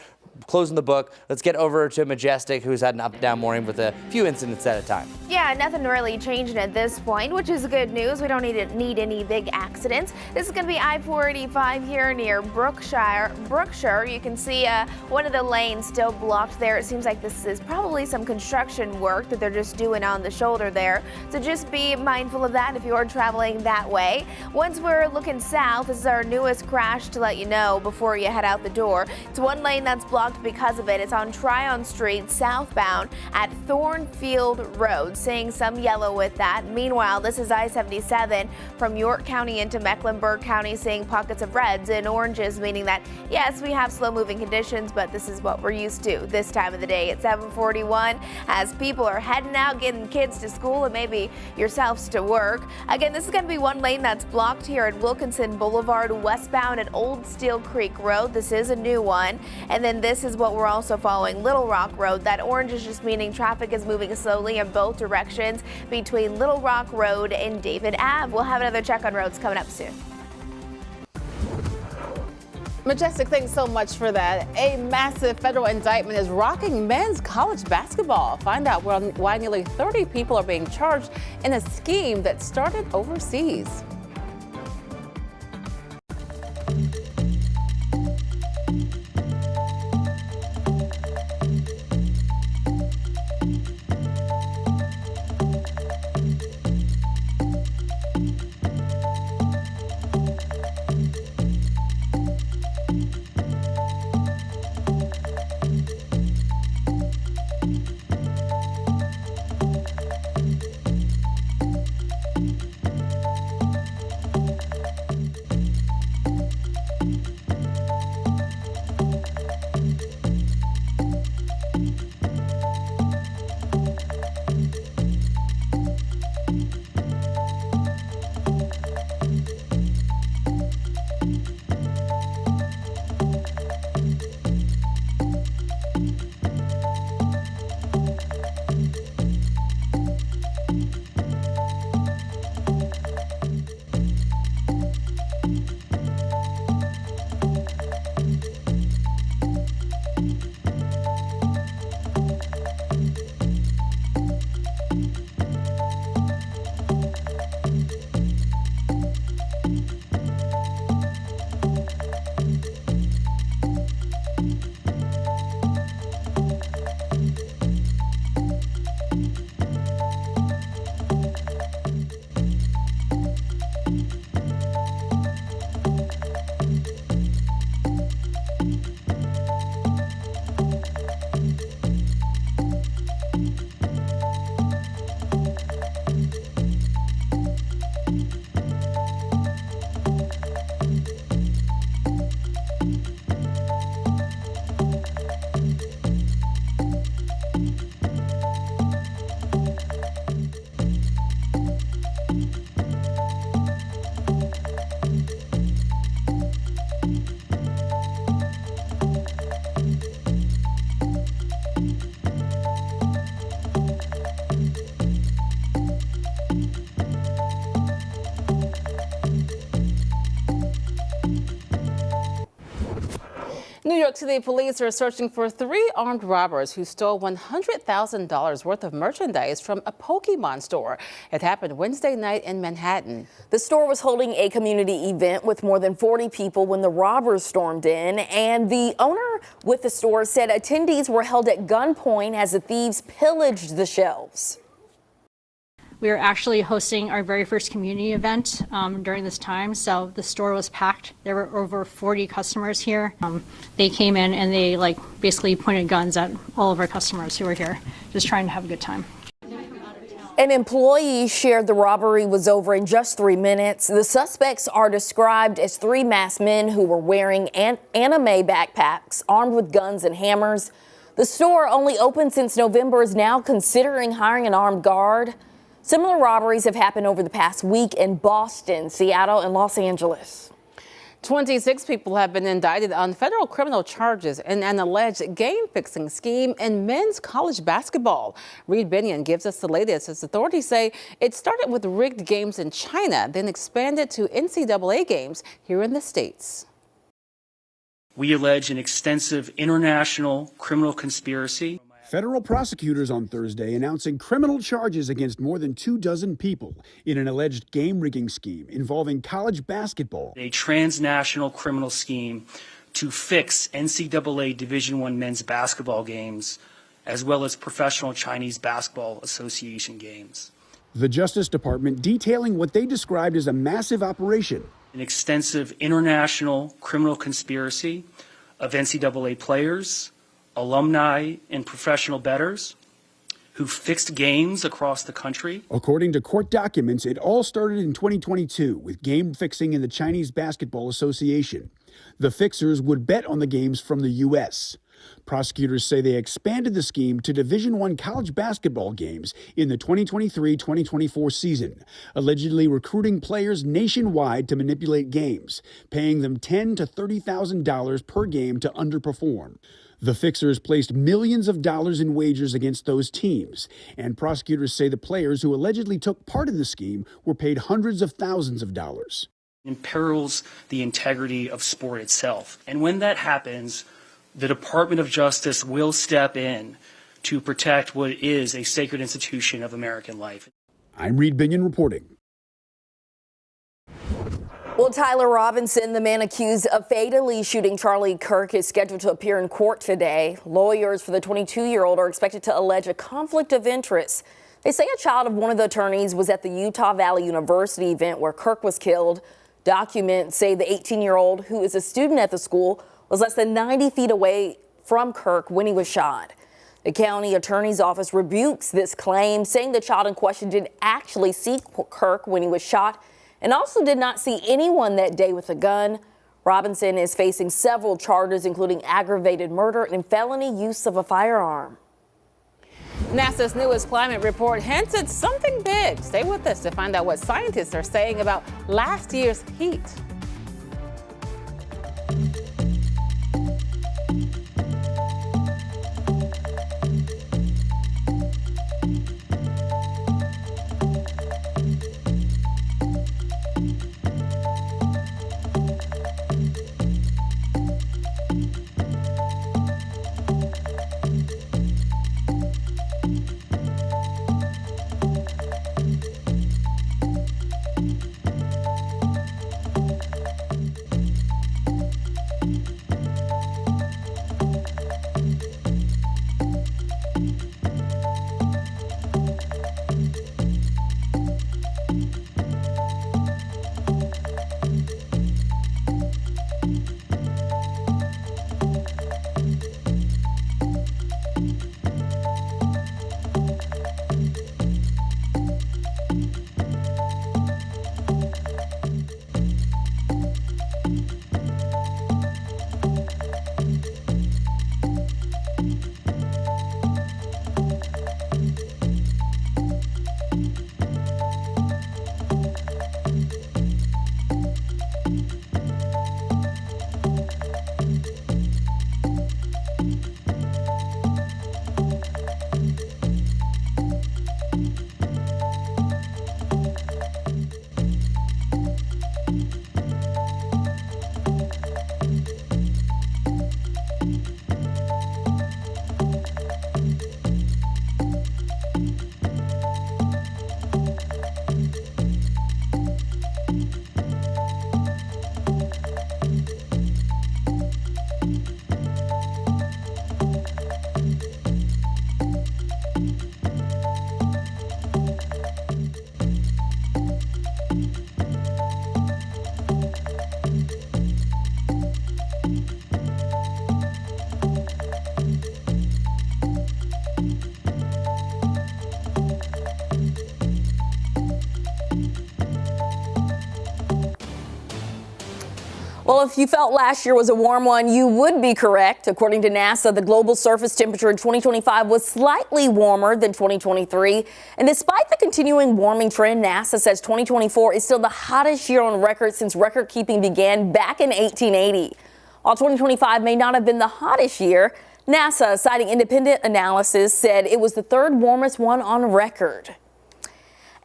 closing the book. Let's get over to Majestic, who's had an up-and-down morning with a few incidents at a time.
Yeah, nothing really changing at this point, which is good news. We don't need any big accidents. This is going to be I-485 here near Brookshire. You can see one of the lanes still blocked there. It seems like this is probably some construction work that they're just doing on the shoulder there. So just be mindful of that if you're traveling that way. Once we're looking south, this is our newest crash to let you know before you head out the door. It's one lane that's blocked because of it. It's on Tryon Street southbound at Thornfield Road, seeing some yellow with that. Meanwhile, this is I-77 from York County into Mecklenburg County, seeing pockets of reds and oranges, meaning that, yes, we have slow-moving conditions, but this is what we're used to this time of the day at 7:41 as people are heading out, getting kids to school and maybe yourselves to work. Again, this is going to be one lane that's blocked here at Wilkinson Boulevard westbound at Old Steel Creek Road. This is a new one. And then this is what we're also following, Little Rock Road. That orange is just meaning traffic is moving slowly in both directions between Little Rock Road and David Ave. We'll have another check on roads coming up soon.
Majestic, thanks so much for that. A massive federal indictment is rocking men's college basketball. Find out why nearly 30 people are being charged in a scheme that started overseas. New York City police are searching for 3 armed robbers who stole $100,000 worth of merchandise from a Pokemon store. It happened Wednesday night in Manhattan.
The store was holding a community event with more than 40 people when the robbers stormed in, and the owner with the store said attendees were held at gunpoint as the thieves pillaged the shelves.
We are actually hosting our very first community event during this time, so the store was packed. There were over 40 customers here. They came in and they basically pointed guns at all of our customers who were here, just trying to have a good time.
An employee shared the robbery was over in just 3 minutes. The suspects are described as 3 masked men who were wearing anime backpacks, armed with guns and hammers. The store, only open since November, is now considering hiring an armed guard. Similar robberies have happened over the past week in Boston, Seattle, and Los Angeles.
26 people have been indicted on federal criminal charges in an alleged game-fixing scheme in men's college basketball. Reed Binion gives us the latest as authorities say it started with rigged games in China, then expanded to NCAA games here in the States.
We allege an extensive international criminal conspiracy.
Federal prosecutors on Thursday announcing criminal charges against more than 24 people in an alleged game rigging scheme involving college basketball.
A transnational criminal scheme to fix NCAA Division I men's basketball games, as well as professional Chinese Basketball Association games.
The Justice Department detailing what they described as a massive operation.
An extensive international criminal conspiracy of NCAA players, alumni, and professional bettors who fixed games across the country.
According to court documents, it all started in 2022 with game fixing in the Chinese Basketball Association. The fixers would bet on the games from the U.S. Prosecutors say they expanded the scheme to Division I college basketball games in the 2023-2024 season, allegedly recruiting players nationwide to manipulate games, paying them $10,000 to $30,000 per game to underperform. The fixers placed millions of dollars in wagers against those teams, and prosecutors say the players who allegedly took part in the scheme were paid hundreds of thousands of dollars.
Imperils the integrity of sport itself. And when that happens, the Department of Justice will step in to protect what is a sacred institution of American life.
I'm Reed Binion reporting.
Well, Tyler Robinson, the man accused of fatally shooting Charlie Kirk, is scheduled to appear in court today. Lawyers for the 22-year-old are expected to allege a conflict of interest. They say a child of one of the attorneys was at the Utah Valley University event where Kirk was killed. Documents say the 18-year-old, who is a student at the school, was less than 90 feet away from Kirk when he was shot. The county attorney's office rebukes this claim, saying the child in question didn't actually see Kirk when he was shot and also did not see anyone that day with a gun. Robinson is facing several charges, including aggravated murder and felony use of a firearm.
NASA's newest climate report hints at something big. Stay with us to find out what scientists are saying about last year's heat.
Well, if you felt last year was a warm one, you would be correct. According to NASA, the global surface temperature in 2025 was slightly warmer than 2023. And despite the continuing warming trend, NASA says 2024 is still the hottest year on record since record keeping began back in 1880. While 2025 may not have been the hottest year, NASA, citing independent analysis, said it was the third warmest one on record.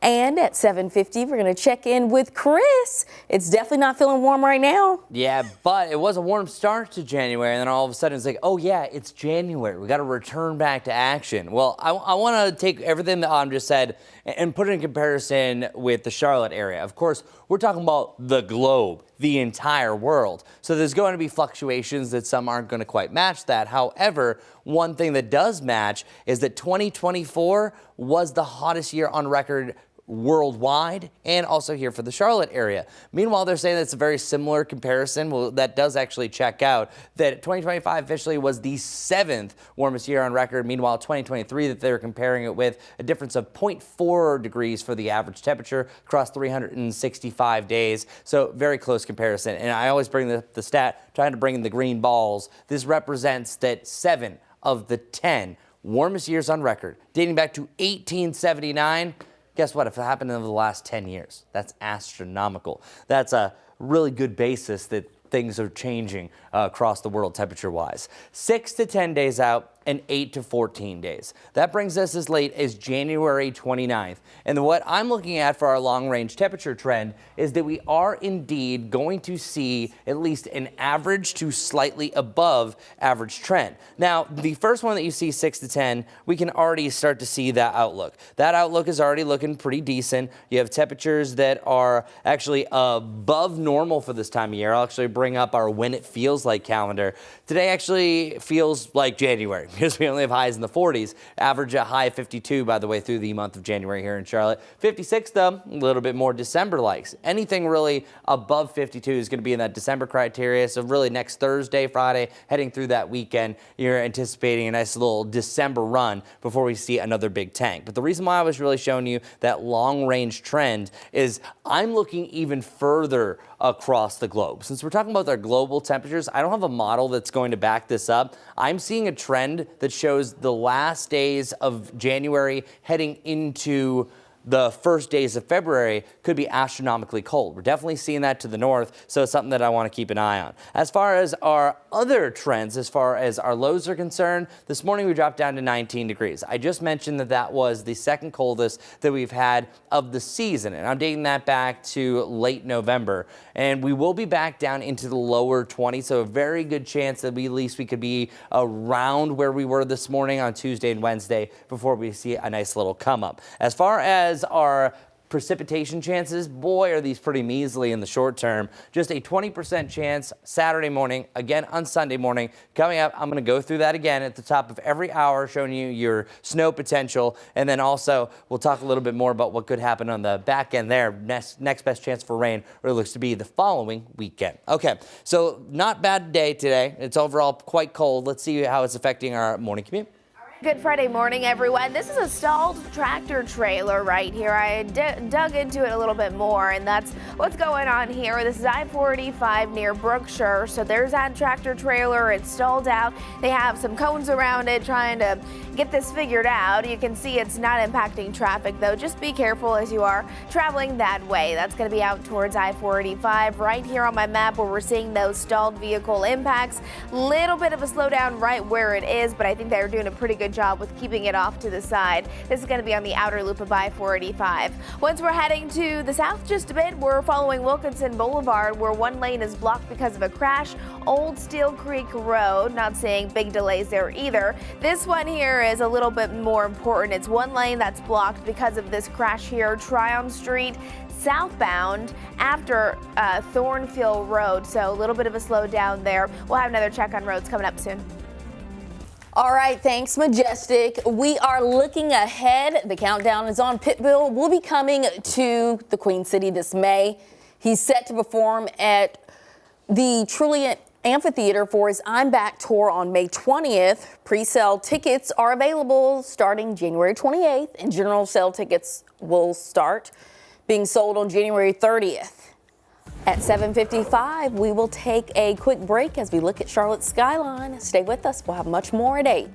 And at 7:50, we're going to check in with Chris. It's definitely not feeling warm right now.
Yeah, but it was a warm start to January, and then all of a sudden it's like, oh yeah, it's January. We got to return back to action. Well, I want to take everything that Autumn just said and put it in comparison with the Charlotte area. Of course, we're talking about the globe, the entire world. So there's going to be fluctuations that some aren't going to quite match that. However, one thing that does match is that 2024 was the hottest year on record worldwide and also here for the Charlotte area. Meanwhile, they're saying that's a very similar comparison. Well, that does actually check out, that 2025 officially was the 7th warmest year on record. Meanwhile, 2023 that they were comparing it with a difference of 0.4 degrees for the average temperature across 365 days. So very close comparison. And I always bring the stat, trying to bring in the green balls. This represents that 7 of the 10 warmest years on record, dating back to 1879. Guess what? If it happened over the last 10 years, that's astronomical. That's a really good basis that things are changing across the world temperature-wise. 6 to 10 days out and 8 to 14 days. That brings us as late as January 29th. And what I'm looking at for our long-range temperature trend is that we are indeed going to see at least an average to slightly above average trend. Now, the first one that you see, 6 to 10, we can already start to see that outlook. That outlook is already looking pretty decent. You have temperatures that are actually above normal for this time of year. I'll actually bring up our when it feels like calendar. Today actually feels like January, because we only have highs in the 40s, average a high of 52, by the way, through the month of January here in Charlotte. 56, though, a little bit more December-like. Anything really above 52 is going to be in that December criteria. So really next Thursday, Friday, heading through that weekend, you're anticipating a nice little December run before we see another big tank. But the reason why I was really showing you that long-range trend is I'm looking even further across the globe. Since we're talking about our global temperatures, I don't have a model that's going to back this up. I'm seeing a trend that shows the last days of January heading into the first days of February could be astronomically cold. We're definitely seeing that to the north, so it's something that I want to keep an eye on. As far as our other trends, as far as our lows are concerned, this morning we dropped down to 19 degrees. I just mentioned that that was the second coldest that we've had of the season, and I'm dating that back to late November. And we will be back down into the lower 20s, so a very good chance that at least we could be around where we were this morning on Tuesday and Wednesday before we see a nice little come up. As far as our precipitation chances, boy, are these pretty measly in the short term. Just a 20% chance Saturday morning, again on Sunday morning. Coming up, I'm going to go through that again at the top of every hour, showing you your snow potential. And then also, we'll talk a little bit more about what could happen on the back end there. Next best chance for rain really looks to be the following weekend. Okay, so not bad day today. It's overall quite cold. Let's see how it's affecting our morning commute.
Good Friday morning, everyone. This is a stalled tractor trailer right here. I dug into it a little bit more, and that's what's going on here. This is I-45 near Brookshire. So there's that tractor trailer. It's stalled out. They have some cones around it trying to get this figured out. You can see it's not impacting traffic, though. Just be careful as you are traveling that way. That's going to be out towards I-45 right here on my map where we're seeing those stalled vehicle impacts. Little bit of a slowdown right where it is, but I think they're doing a pretty good job with keeping it off to the side. This is going to be on the outer loop of I-485. Once we're heading to the south just a bit, we're following Wilkinson Boulevard, where one lane is blocked because of a crash. Old Steel Creek Road, not seeing big delays there either. This one here is a little bit more important. It's one lane that's blocked because of this crash here. Tryon Street southbound after Thornfield Road, so a little bit of a slowdown there. We'll have another check on roads coming up soon.
All right, thanks, Majestic. We are looking ahead. The countdown is on. Pitbull will be coming to the Queen City this May. He's set to perform at the Trilliant Amphitheater for his I'm Back tour on May 20th. Pre-sale tickets are available starting January 28th, and general sale tickets will start being sold on January 30th. At 7:55, we will take a quick break as we look at Charlotte's skyline. Stay with us. We'll have much more at 8.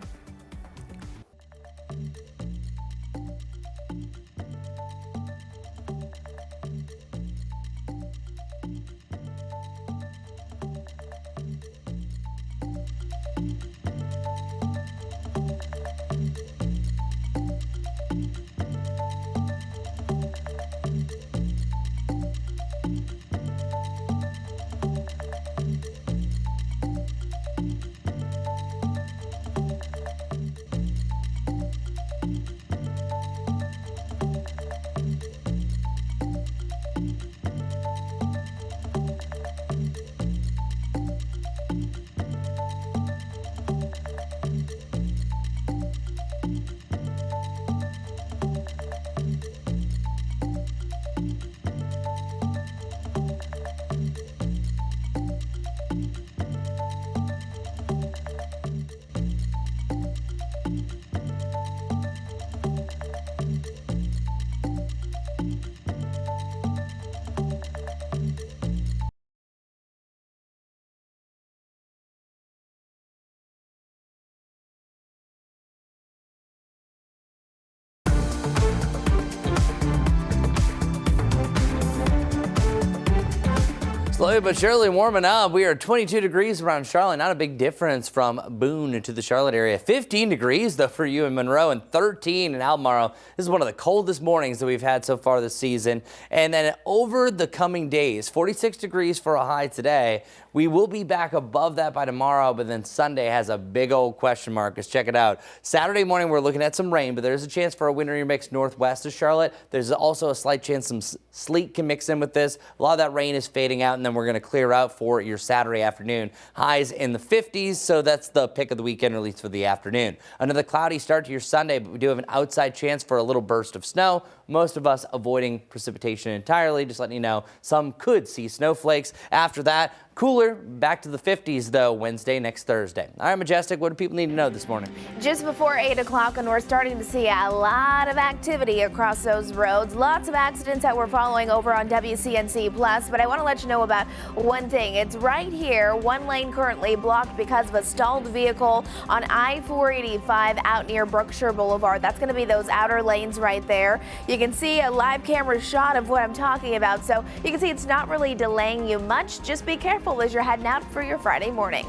Slowly but surely warming up. We are 22 degrees around Charlotte. Not a big difference from Boone to the Charlotte area. 15 degrees, though, for you in Monroe, and 13 in Albemarle. This is one of the coldest mornings that we've had so far this season. And then over the coming days, 46 degrees for a high today. We will be back above that by tomorrow, but then Sunday has a big old question mark. Let's check it out. Saturday morning, we're looking at some rain, but there's a chance for a wintry mix northwest of Charlotte. There's also a slight chance some sleet can mix in with this. A lot of that rain is fading out, and then we're going to clear out for your Saturday afternoon. Highs in the 50s, so that's the pick of the weekend, or at least for the afternoon. Another cloudy start to your Sunday, but we do have an outside chance for a little burst of snow. Most of us avoiding precipitation entirely, just letting you know some could see snowflakes. After that, cooler, back to the 50s, though, Wednesday, next Thursday. All right, Majestic, what do people need to know this morning?
Just before 8 o'clock, and we're starting to see a lot of activity across those roads. Lots of accidents that we're following over on WCNC Plus, but I want to let you know about one thing. It's right here, one lane currently blocked because of a stalled vehicle on I-485 out near Brookshire Boulevard. That's going to be those outer lanes right there. You can see a live camera shot of what I'm talking about, so you can see it's not really delaying you much. Just be careful as you're heading out for your Friday morning.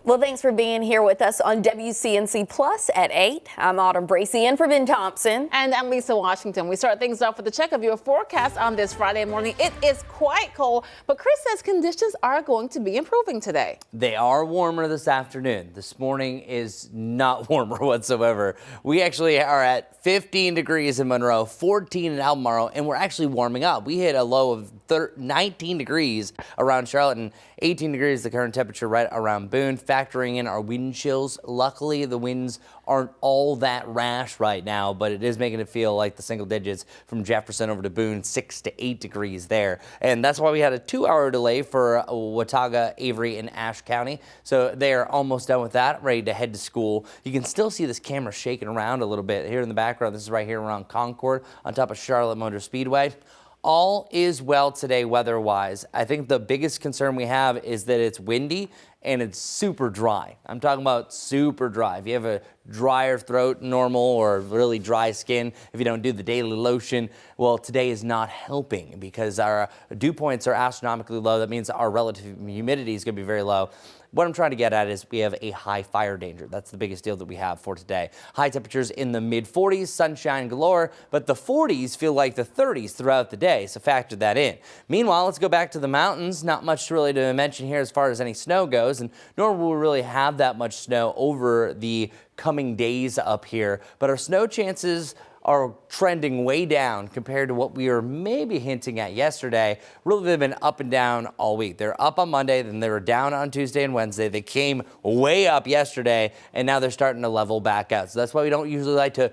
Well, thanks for being here with us on WCNC Plus at 8. I'm Autumn Bracey in for Ben Thompson.
And I'm Lisa Washington. We start things off with a check of your forecast on this Friday morning. It is quite cold, but Chris says conditions are going to be improving today.
They are warmer this afternoon. This morning is not warmer whatsoever. We actually are at 15 degrees in Monroe, 14 in Albemarle, and we're actually warming up. We hit a low of 19 degrees around Charlotte and 18 degrees the current temperature right around Boone. Factoring in our wind chills. Luckily, the winds aren't all that rash right now, but it is making it feel like the single digits from Jefferson over to Boone, 6 to 8 degrees there. And that's why we had a 2-hour delay for Watauga, Avery, and Ashe County. So they're almost done with that, ready to head to school. You can still see this camera shaking around a little bit here in the background. This is right here around Concord on top of Charlotte Motor Speedway. All is well today weather-wise. I think the biggest concern we have is that it's windy and it's super dry. I'm talking about super dry. If you have a drier throat than normal or really dry skin, if you don't do the daily lotion, well, today is not helping because our dew points are astronomically low. That means our relative humidity is going to be very low. What I'm trying to get at is we have a high fire danger. That's the biggest deal that we have for today. High temperatures in the mid-40s, sunshine galore, but the 40s feel like the 30s throughout the day, so factor that in. Meanwhile, let's go back to the mountains. Not much really to mention here as far as any snow goes, and nor will we really have that much snow over the coming days up here, but our snow chances are trending way down compared to what we were maybe hinting at yesterday. Really, they've been up and down all week. They're up on Monday, then they were down on Tuesday and Wednesday. They came way up yesterday, and now they're starting to level back out. So that's why we don't usually like to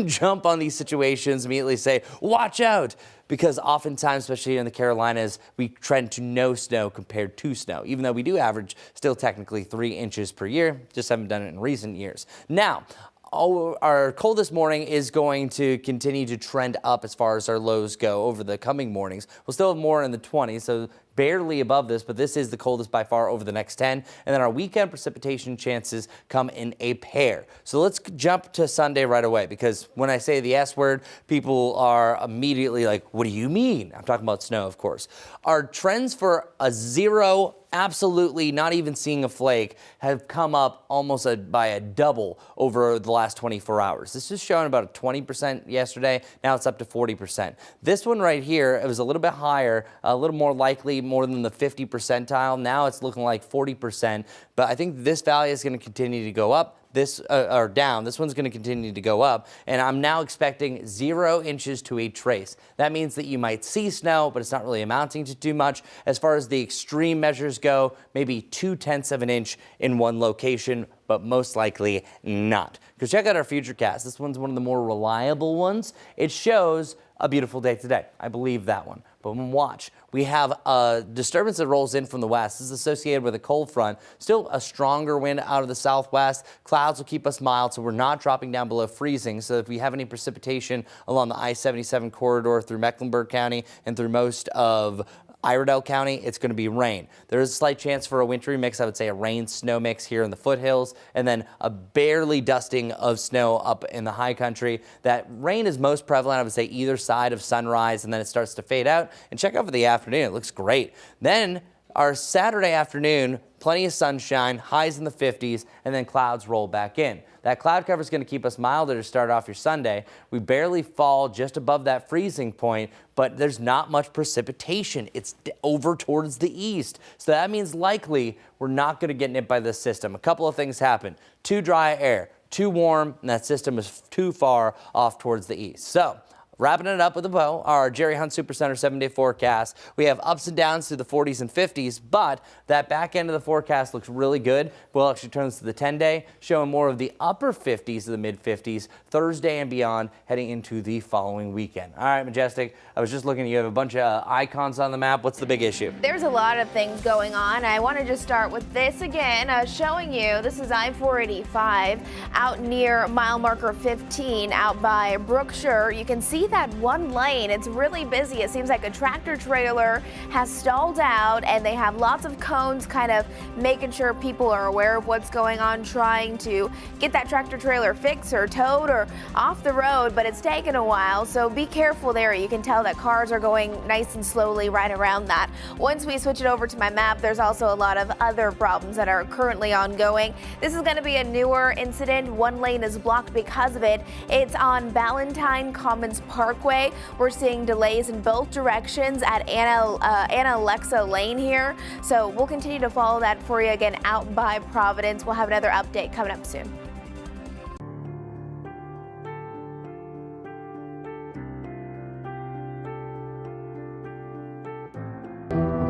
jump on these situations, immediately say, watch out, because oftentimes, especially in the Carolinas, we trend to no snow compared to snow, even though we do average still technically 3 inches per year, just haven't done it in recent years. Now, our coldest morning is going to continue to trend up as far as our lows go over the coming mornings. We'll still have more in the 20s, so barely above this, but this is the coldest by far over the next 10. And then our weekend precipitation chances come in a pair. So let's jump to Sunday right away, because when I say the S word, people are immediately like, what do you mean? I'm talking about snow, of course. Our trends for a 0, absolutely not even seeing a flake, have come up almost by a double over the last 24 hours. This is showing about a 20% yesterday. Now it's up to 40%. This one right here, it was a little bit higher, a little more likely, more than the 50 percentile. Now it's looking like 40%, but I think this value is going to continue to go up. This or down. This one's going to continue to go up, and I'm now expecting 0 inches to a trace. That means that you might see snow, but it's not really amounting to too much. As far as the extreme measures go, maybe 0.2 of an inch in one location, but most likely not. Because check out our futurecast. This one's one of the more reliable ones. It shows a beautiful day today. I believe that one. But watch, we have a disturbance that rolls in from the west. This is associated with a cold front. Still a stronger wind out of the southwest. Clouds will keep us mild, so we're not dropping down below freezing. So if we have any precipitation along the I-77 corridor through Mecklenburg County and through most of Iredell County, it's going to be rain. There is a slight chance for a wintry mix. I would say a rain-snow mix here in the foothills, and then a barely dusting of snow up in the high country. That rain is most prevalent, I would say, either side of sunrise, and then it starts to fade out. And check out for the afternoon. It looks great. Then our Saturday afternoon, plenty of sunshine, highs in the 50s, and then clouds roll back in. That cloud cover is going to keep us milder to start off your Sunday. We barely fall just above that freezing point, but there's not much precipitation. It's over towards the east. So that means likely we're not going to get nipped by this system. A couple of things happen. Too dry air, too warm, and that system is too far off towards the east. So wrapping it up with a bow, our Jerry Hunt Supercenter 7-day forecast. We have ups and downs through the 40s and 50s, but that back end of the forecast looks really good. Well, actually turns to the 10-day, showing more of the upper 50s to the mid-50s, Thursday and beyond, heading into the following weekend. All right, Majestic, I was just looking, you have a bunch of icons on the map. What's the big issue?
There's a lot of things going on. I want to just start with this again, showing you, this is I-485 out near mile marker 15 out by Brookshire. You can see that one lane. It's really busy. It seems like a tractor trailer has stalled out, and they have lots of cones kind of making sure people are aware of what's going on, trying to get that tractor trailer fixed or towed or off the road, but it's taken a while, so be careful there. You can tell that cars are going nice and slowly right around that. Once we switch it over to my map, there's also a lot of other problems that are currently ongoing. This is going to be a newer incident. One lane is blocked because of it. It's on Ballantyne Commons Parkway. We're seeing delays in both directions at Anna Alexa Lane here, so we'll continue to follow that for you again out by Providence. We'll have another update coming up soon.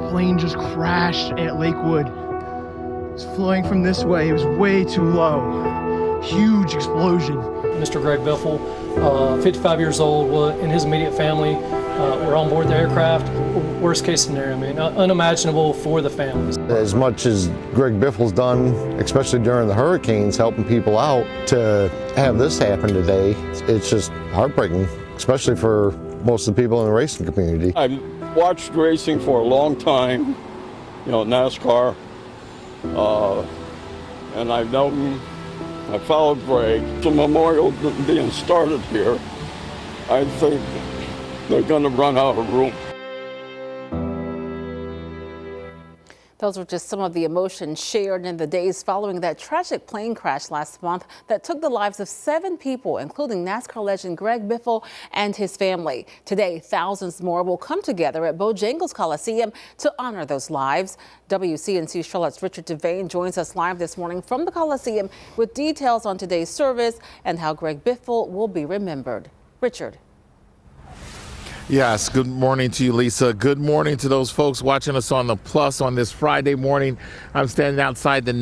Plane just crashed at Lakewood. It was flying from this way. It was way too low. Huge explosion.
Mr. Greg Biffle, 55 years old, and his immediate family were on board the aircraft. Worst case scenario, I mean, unimaginable for the families.
As much as Greg Biffle's done, especially during the hurricanes, helping people out, to have this happen today, it's just heartbreaking, especially for most of the people in the racing community.
I've watched racing for a long time, you know, NASCAR, and I've known, I followed Greg. The memorial being started here, I think they're going to run out of room.
Those were just some of the emotions shared in the days following that tragic plane crash last month that took the lives of 7 people, including NASCAR legend Greg Biffle and his family. Today, thousands more will come together at Bojangles Coliseum to honor those lives. WCNC Charlotte's Richard Devane joins us live this morning from the Coliseum with details on today's service and how Greg Biffle will be remembered. Richard.
Yes, good morning to you, Lisa. Good morning to those folks watching us on the Plus on this Friday morning. I'm standing outside the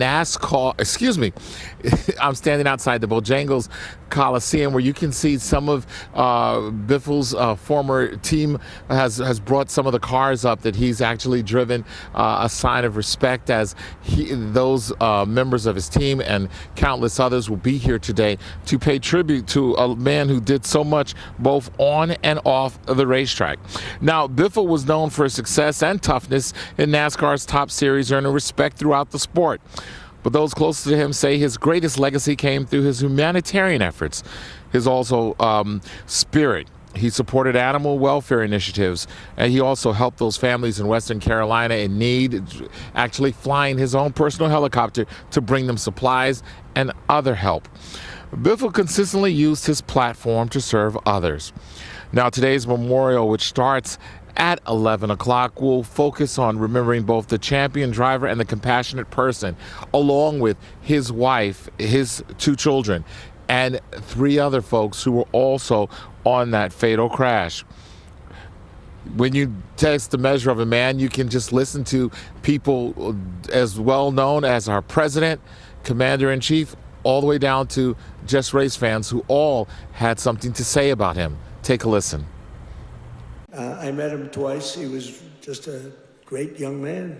I'm standing outside the Bojangles Coliseum, where you can see some of Biffle's former team has brought some of the cars up that he's actually driven, a sign of respect as those members of his team and countless others will be here today to pay tribute to a man who did so much both on and off the racetrack. Now, Biffle was known for his success and toughness in NASCAR's top series, earning respect throughout the sport. But those closest to him say his greatest legacy came through his humanitarian efforts, his also spirit. He supported animal welfare initiatives, and he also helped those families in Western Carolina in need, actually flying his own personal helicopter to bring them supplies and other help. Biffle consistently used his platform to serve others. Now, today's memorial, which starts at 11 o'clock, will focus on remembering both the champion driver and the compassionate person, along with his wife, his 2 children, and 3 other folks who were also on that fatal crash. When you test the measure of a man, you can just listen to people as well known as our president, commander-in-chief, all the way down to just race fans who all had something to say about him. Take a listen.
I met him twice. He was just a great young man.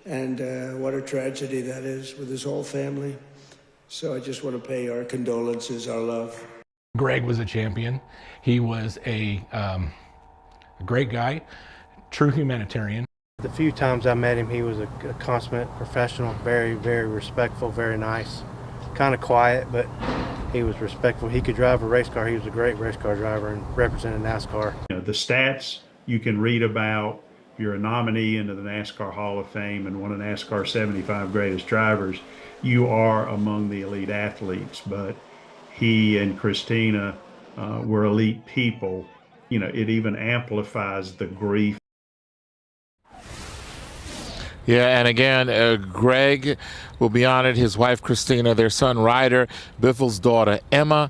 And what a tragedy that is with his whole family. So I just want to pay our condolences, our love.
Greg was a champion. He was a great guy, true humanitarian.
The few times I met him, he was a consummate professional, very, very respectful, very nice. Kind of quiet, but he was respectful. He could drive a race car. He was a great race car driver and represented NASCAR.
You know, the stats you can read about, you're a nominee into the NASCAR Hall of Fame and one of NASCAR's 75 greatest drivers, you are among the elite athletes. But he and Christina were elite people. You know, it even amplifies the grief.
Yeah, and again, Greg will be honored, his wife Christina, their son Ryder, Biffle's daughter Emma,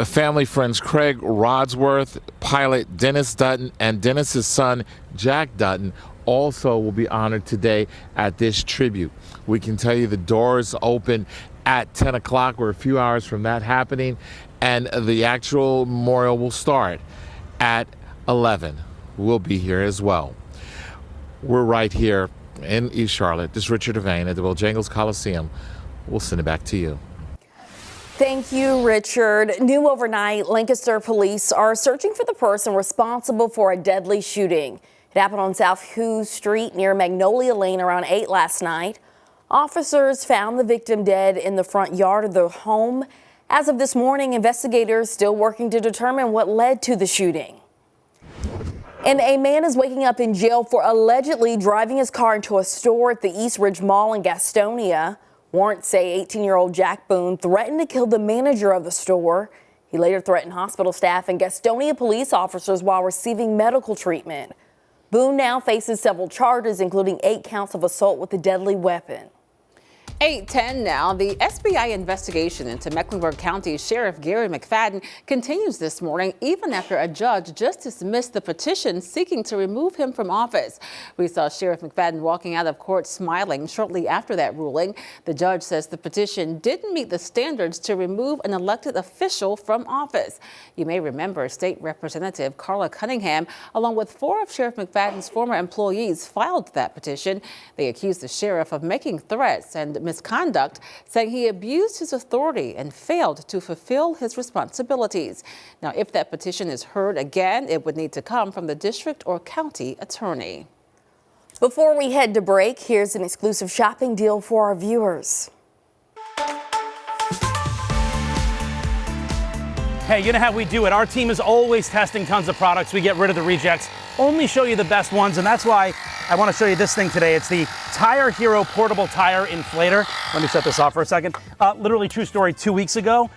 family friends Craig Rodsworth, pilot Dennis Dutton, and Dennis's son Jack Dutton also will be honored today at this tribute. We can tell you the doors open at 10 o'clock. We're a few hours from that happening, and the actual memorial will start at 11. We'll be here as well. We're right here in East Charlotte. This is Richard Devane at the Bojangles Coliseum. We'll send it back to you.
Thank you, Richard. New overnight, Lancaster police are searching for the person responsible for a deadly shooting. It happened on South Hughes Street near Magnolia Lane around 8 last night. Officers found the victim dead in the front yard of the home. As of this morning, investigators still working to determine what led to the shooting. And a man is waking up in jail for allegedly driving his car into a store at the East Ridge Mall in Gastonia. Warrants say 18-year-old Jack Boone threatened to kill the manager of the store. He later threatened hospital staff and Gastonia police officers while receiving medical treatment. Boone now faces several charges, including 8 counts of assault with a deadly weapon.
8:10 now. The SBI investigation into Mecklenburg County Sheriff Gary McFadden continues this morning, even after a judge just dismissed the petition seeking to remove him from office. We saw Sheriff McFadden walking out of court smiling shortly after that ruling. The judge says the petition didn't meet the standards to remove an elected official from office. You may remember State Representative Carla Cunningham, along with 4 of Sheriff McFadden's former employees, filed that petition. They accused the sheriff of making threats and misconduct, saying he abused his authority and failed to fulfill his responsibilities. Now, if that petition is heard again, it would need to come from the district or county attorney.
Before we head to break, here's an exclusive shopping deal for our viewers.
Hey, you know how we do it. Our team is always testing tons of products. We get rid of the rejects, only show you the best ones, and that's why I want to show you this thing today. It's the Tire Hero Portable Tire Inflator. Let me shut this off for a second. Literally true story, 2 weeks ago,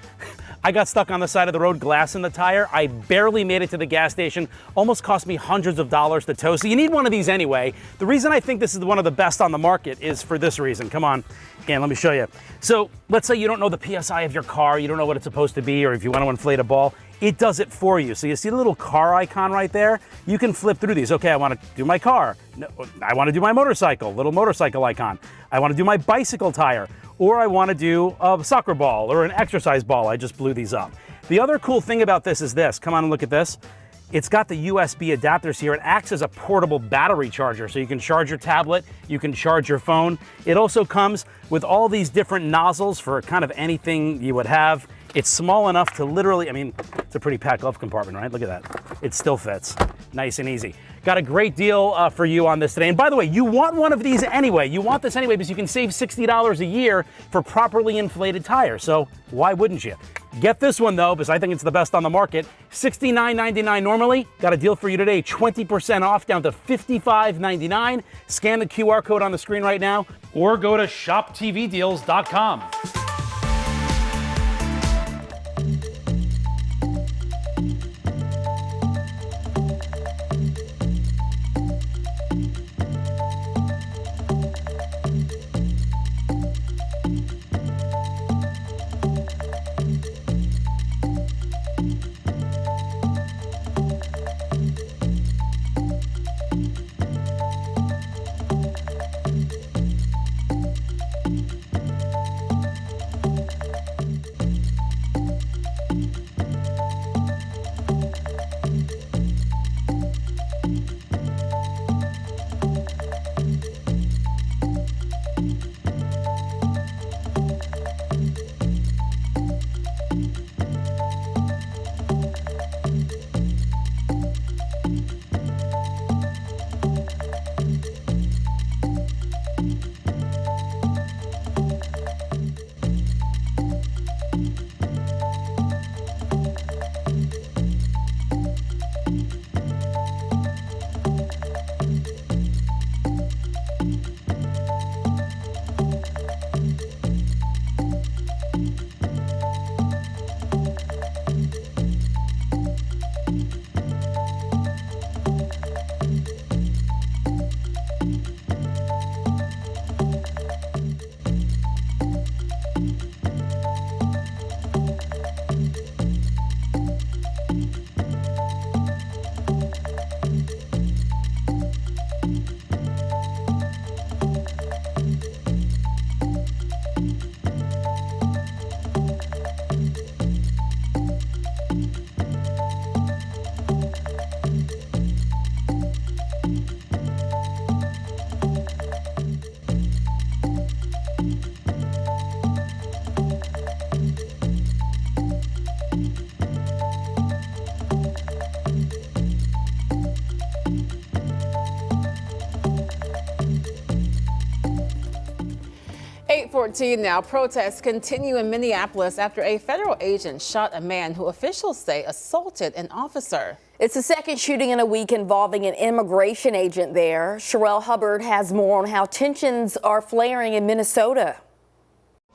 I got stuck on the side of the road, glass in the tire. I barely made it to the gas station. Almost cost me hundreds of dollars to tow. So you need one of these anyway. The reason I think this is one of the best on the market is for this reason. Come on, and let me show you. So let's say you don't know the PSI of your car, you don't know what it's supposed to be, or if you want to inflate a ball, it does it for you. So you see the little car icon right there? You can flip through these. Okay, I want to do my car. No, I want to do my motorcycle, little motorcycle icon. I want to do my bicycle tire, or I want to do a soccer ball or an exercise ball. I just blew these up. The other cool thing about this is this. Come on and look at this. It's got the USB adapters here. It acts as a portable battery charger, so you can charge your tablet, you can charge your phone. It also comes with all these different nozzles for kind of anything you would have. It's small enough to literally, I mean, it's a pretty packed glove compartment, right? Look at that. It still fits. Nice and easy. Got a great deal for you on this today. And by the way, you want one of these anyway. You want this anyway because you can save $60 a year for properly inflated tires. So why wouldn't you? Get this one though, because I think it's the best on the market. $69.99 normally. Got a deal for you today. 20% off down to $55.99. Scan the QR code on the screen right now or go to shoptvdeals.com.
Now, protests continue in Minneapolis after a federal agent shot a man who officials say assaulted an officer.
It's the second shooting in a week involving an immigration agent there. Sherelle Hubbard has more on how tensions are flaring in Minnesota.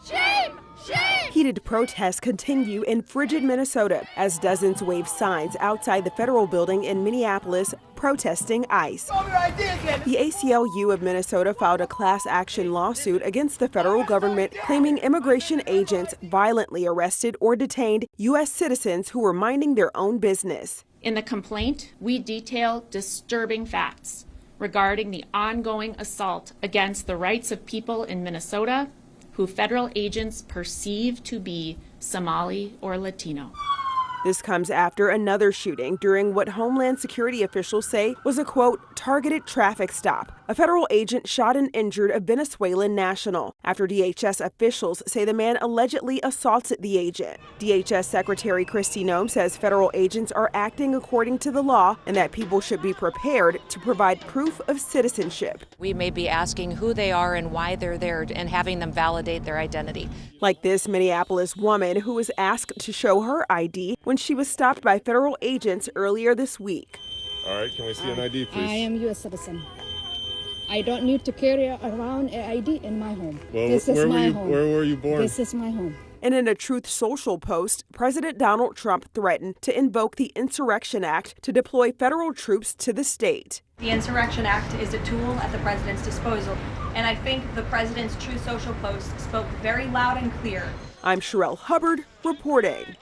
Shame! Shame! Heated protests continue in frigid Minnesota as dozens wave signs outside the federal building in Minneapolis protesting ICE. The ACLU of Minnesota filed a class action lawsuit against the federal government claiming immigration agents violently arrested or detained U.S. citizens who were minding their own business.
In the complaint, we detail disturbing facts regarding the ongoing assault against the rights of people in Minnesota who federal agents perceive to be Somali or Latino.
This comes after another shooting during what Homeland Security officials say was a, quote, targeted traffic stop. A federal agent shot and injured a Venezuelan national after DHS officials say the man allegedly assaulted the agent. DHS Secretary Kristi Noem says federal agents are acting according to the law and that people should be prepared to provide proof of citizenship.
We may be asking who they are and why they're there and having them validate their identity.
Like this Minneapolis woman who was asked to show her ID when she was stopped by federal agents earlier this week.
All right, can we see an ID, please?
I am a U.S. citizen.
I don't need to carry around an ID in my home.
Well,
This is my home.
Where were you born?
This is my home.
And in a Truth Social post, President Donald Trump threatened to invoke the Insurrection Act to deploy federal troops to the state.
The Insurrection Act is a tool at the president's disposal, and I think the president's Truth Social post spoke very loud and clear.
I'm Sherelle Hubbard reporting.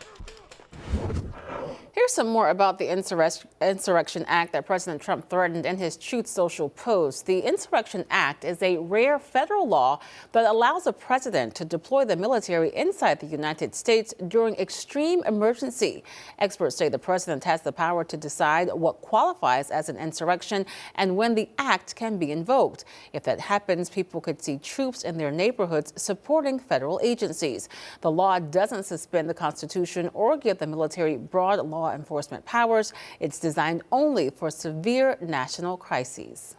Here's some more about the Insurrection Act that President Trump threatened in his Truth Social post. The Insurrection Act is a rare federal law that allows a president to deploy the military inside the United States during extreme emergency. Experts say the president has the power to decide what qualifies as an insurrection and when the act can be invoked. If that happens, people could see troops in their neighborhoods supporting federal agencies. The law doesn't suspend the Constitution or give the military broad law enforcement powers. It's designed only for severe national crises.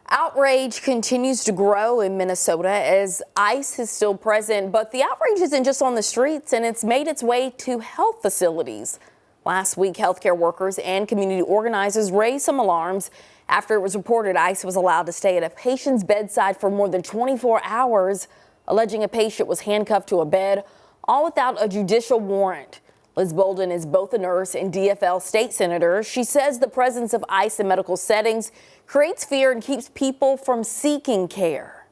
Outrage continues to grow in Minnesota as ICE is still present, but the outrage isn't just on the streets, and it's made its way to health facilities. Last week, healthcare workers and community organizers raised some alarms after it was reported ICE was allowed to stay at a patient's bedside for more than 24 hours, alleging a patient was handcuffed to a bed, all without a judicial warrant. Liz Bolden is both a nurse and DFL state senator. She says the presence of ICE in medical settings creates fear and keeps people from seeking care.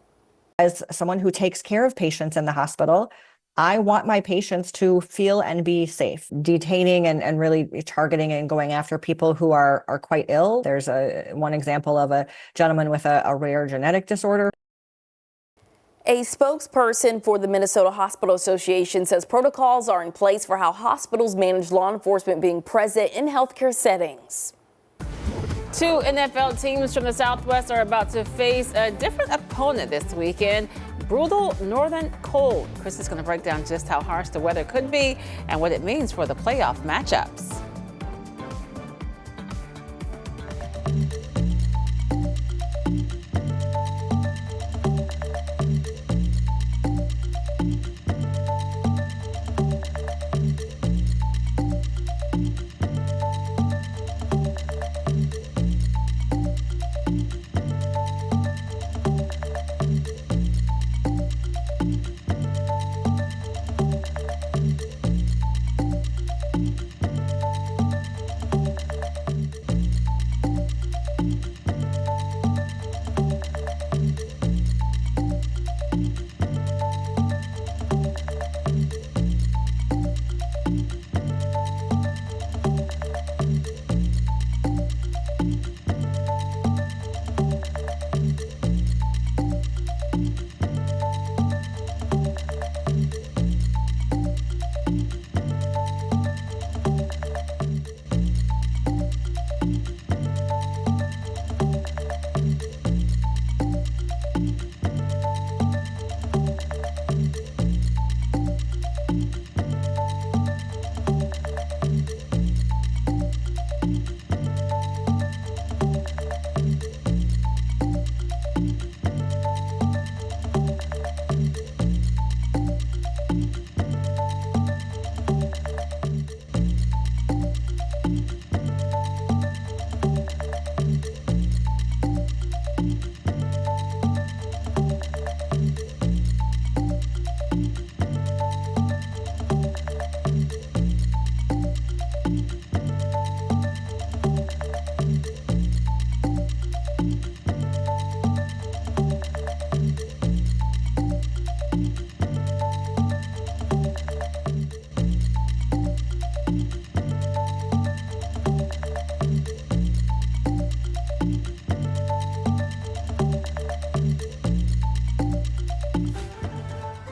As someone who takes care of patients in the hospital, I want my patients to feel and be safe. Detaining and really targeting and going after people who are quite ill. There's one example of a gentleman with a rare genetic disorder.
A spokesperson for the Minnesota Hospital Association says protocols are in place for how hospitals manage law enforcement being present in healthcare settings.
Two NFL teams from the Southwest are about to face a different opponent this weekend. Brutal northern cold. Chris is going to break down just how harsh the weather could be and what it means for the playoff matchups.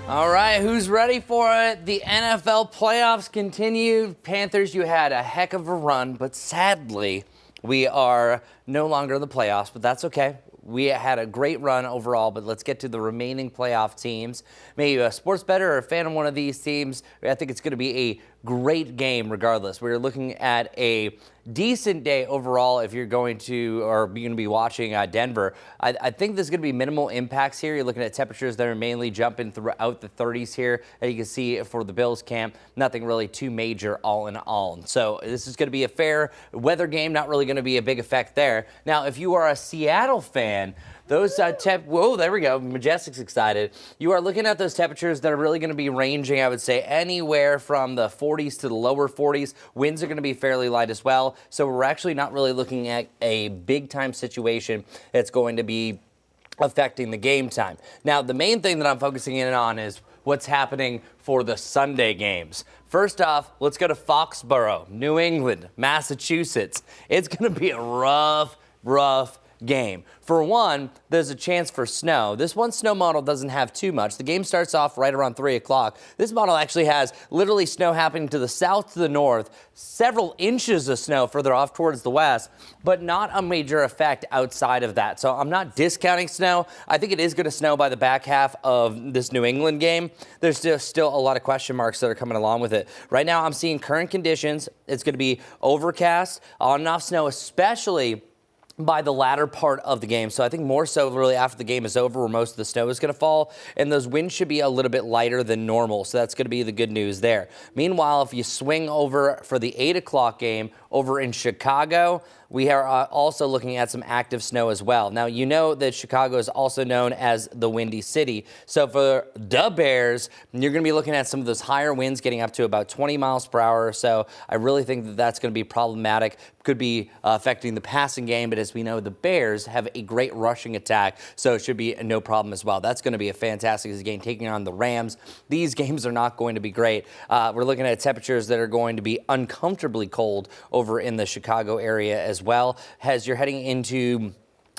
All right, who's ready for it? The NFL playoffs continue. Panthers, you had a heck of a run, but sadly, we are no longer in the playoffs, but that's okay. We had a great run overall, but let's get to the remaining playoff teams. Maybe a sports bettor or a fan of one of these teams, I think it's going to be a great game regardless. We're looking at a decent day overall if you're going to or going to be watching Denver. I think there's going to be minimal impacts here. You're looking at temperatures that are mainly jumping throughout the 30s here. And you can see for the Bills camp, nothing really too major all in all. So this is going to be a fair weather game, not really going to be a big effect there. Now, if you are a Seattle fan, those whoa, there we go. Majestic's excited. You are looking at those temperatures that are really going to be ranging, I would say, anywhere from the 40s to the lower 40s. Winds are going to be fairly light as well. So we're actually not really looking at a big time situation that's going to be affecting the game time. Now, the main thing that I'm focusing in on is what's happening for the Sunday games. First off, let's go to Foxborough, New England, Massachusetts. It's going to be a rough game. For one, there's a chance for snow. This one snow model doesn't have too much. The game starts off right around 3 o'clock. This model actually has literally snow happening to the south, to the north, several inches of snow further off towards the west, but not a major effect outside of that. So I'm not discounting snow. I think it is going to snow by the back half of this New England game. There's still a lot of question marks that are coming along with it. Right now, I'm seeing current conditions. It's going to be overcast, on and off snow, especially by the latter part of the game. So I think more so really after the game is over where most of the snow is going to fall, and those winds should be a little bit lighter than normal. So that's going to be the good news there. Meanwhile, if you swing over for the 8 o'clock game over in Chicago, we are also looking at some active snow as well. Now, you know that Chicago is also known as the Windy City. So for the Bears, you're going to be looking at some of those higher winds getting up to about 20 miles per hour or so. I really think that that's going to be problematic. Could be affecting the passing game, but as we know, the Bears have a great rushing attack, so it should be no problem as well. That's going to be a fantastic game, taking on the Rams. These games are not going to be great. We're looking at temperatures that are going to be uncomfortably cold over in the Chicago area as well. As you're heading into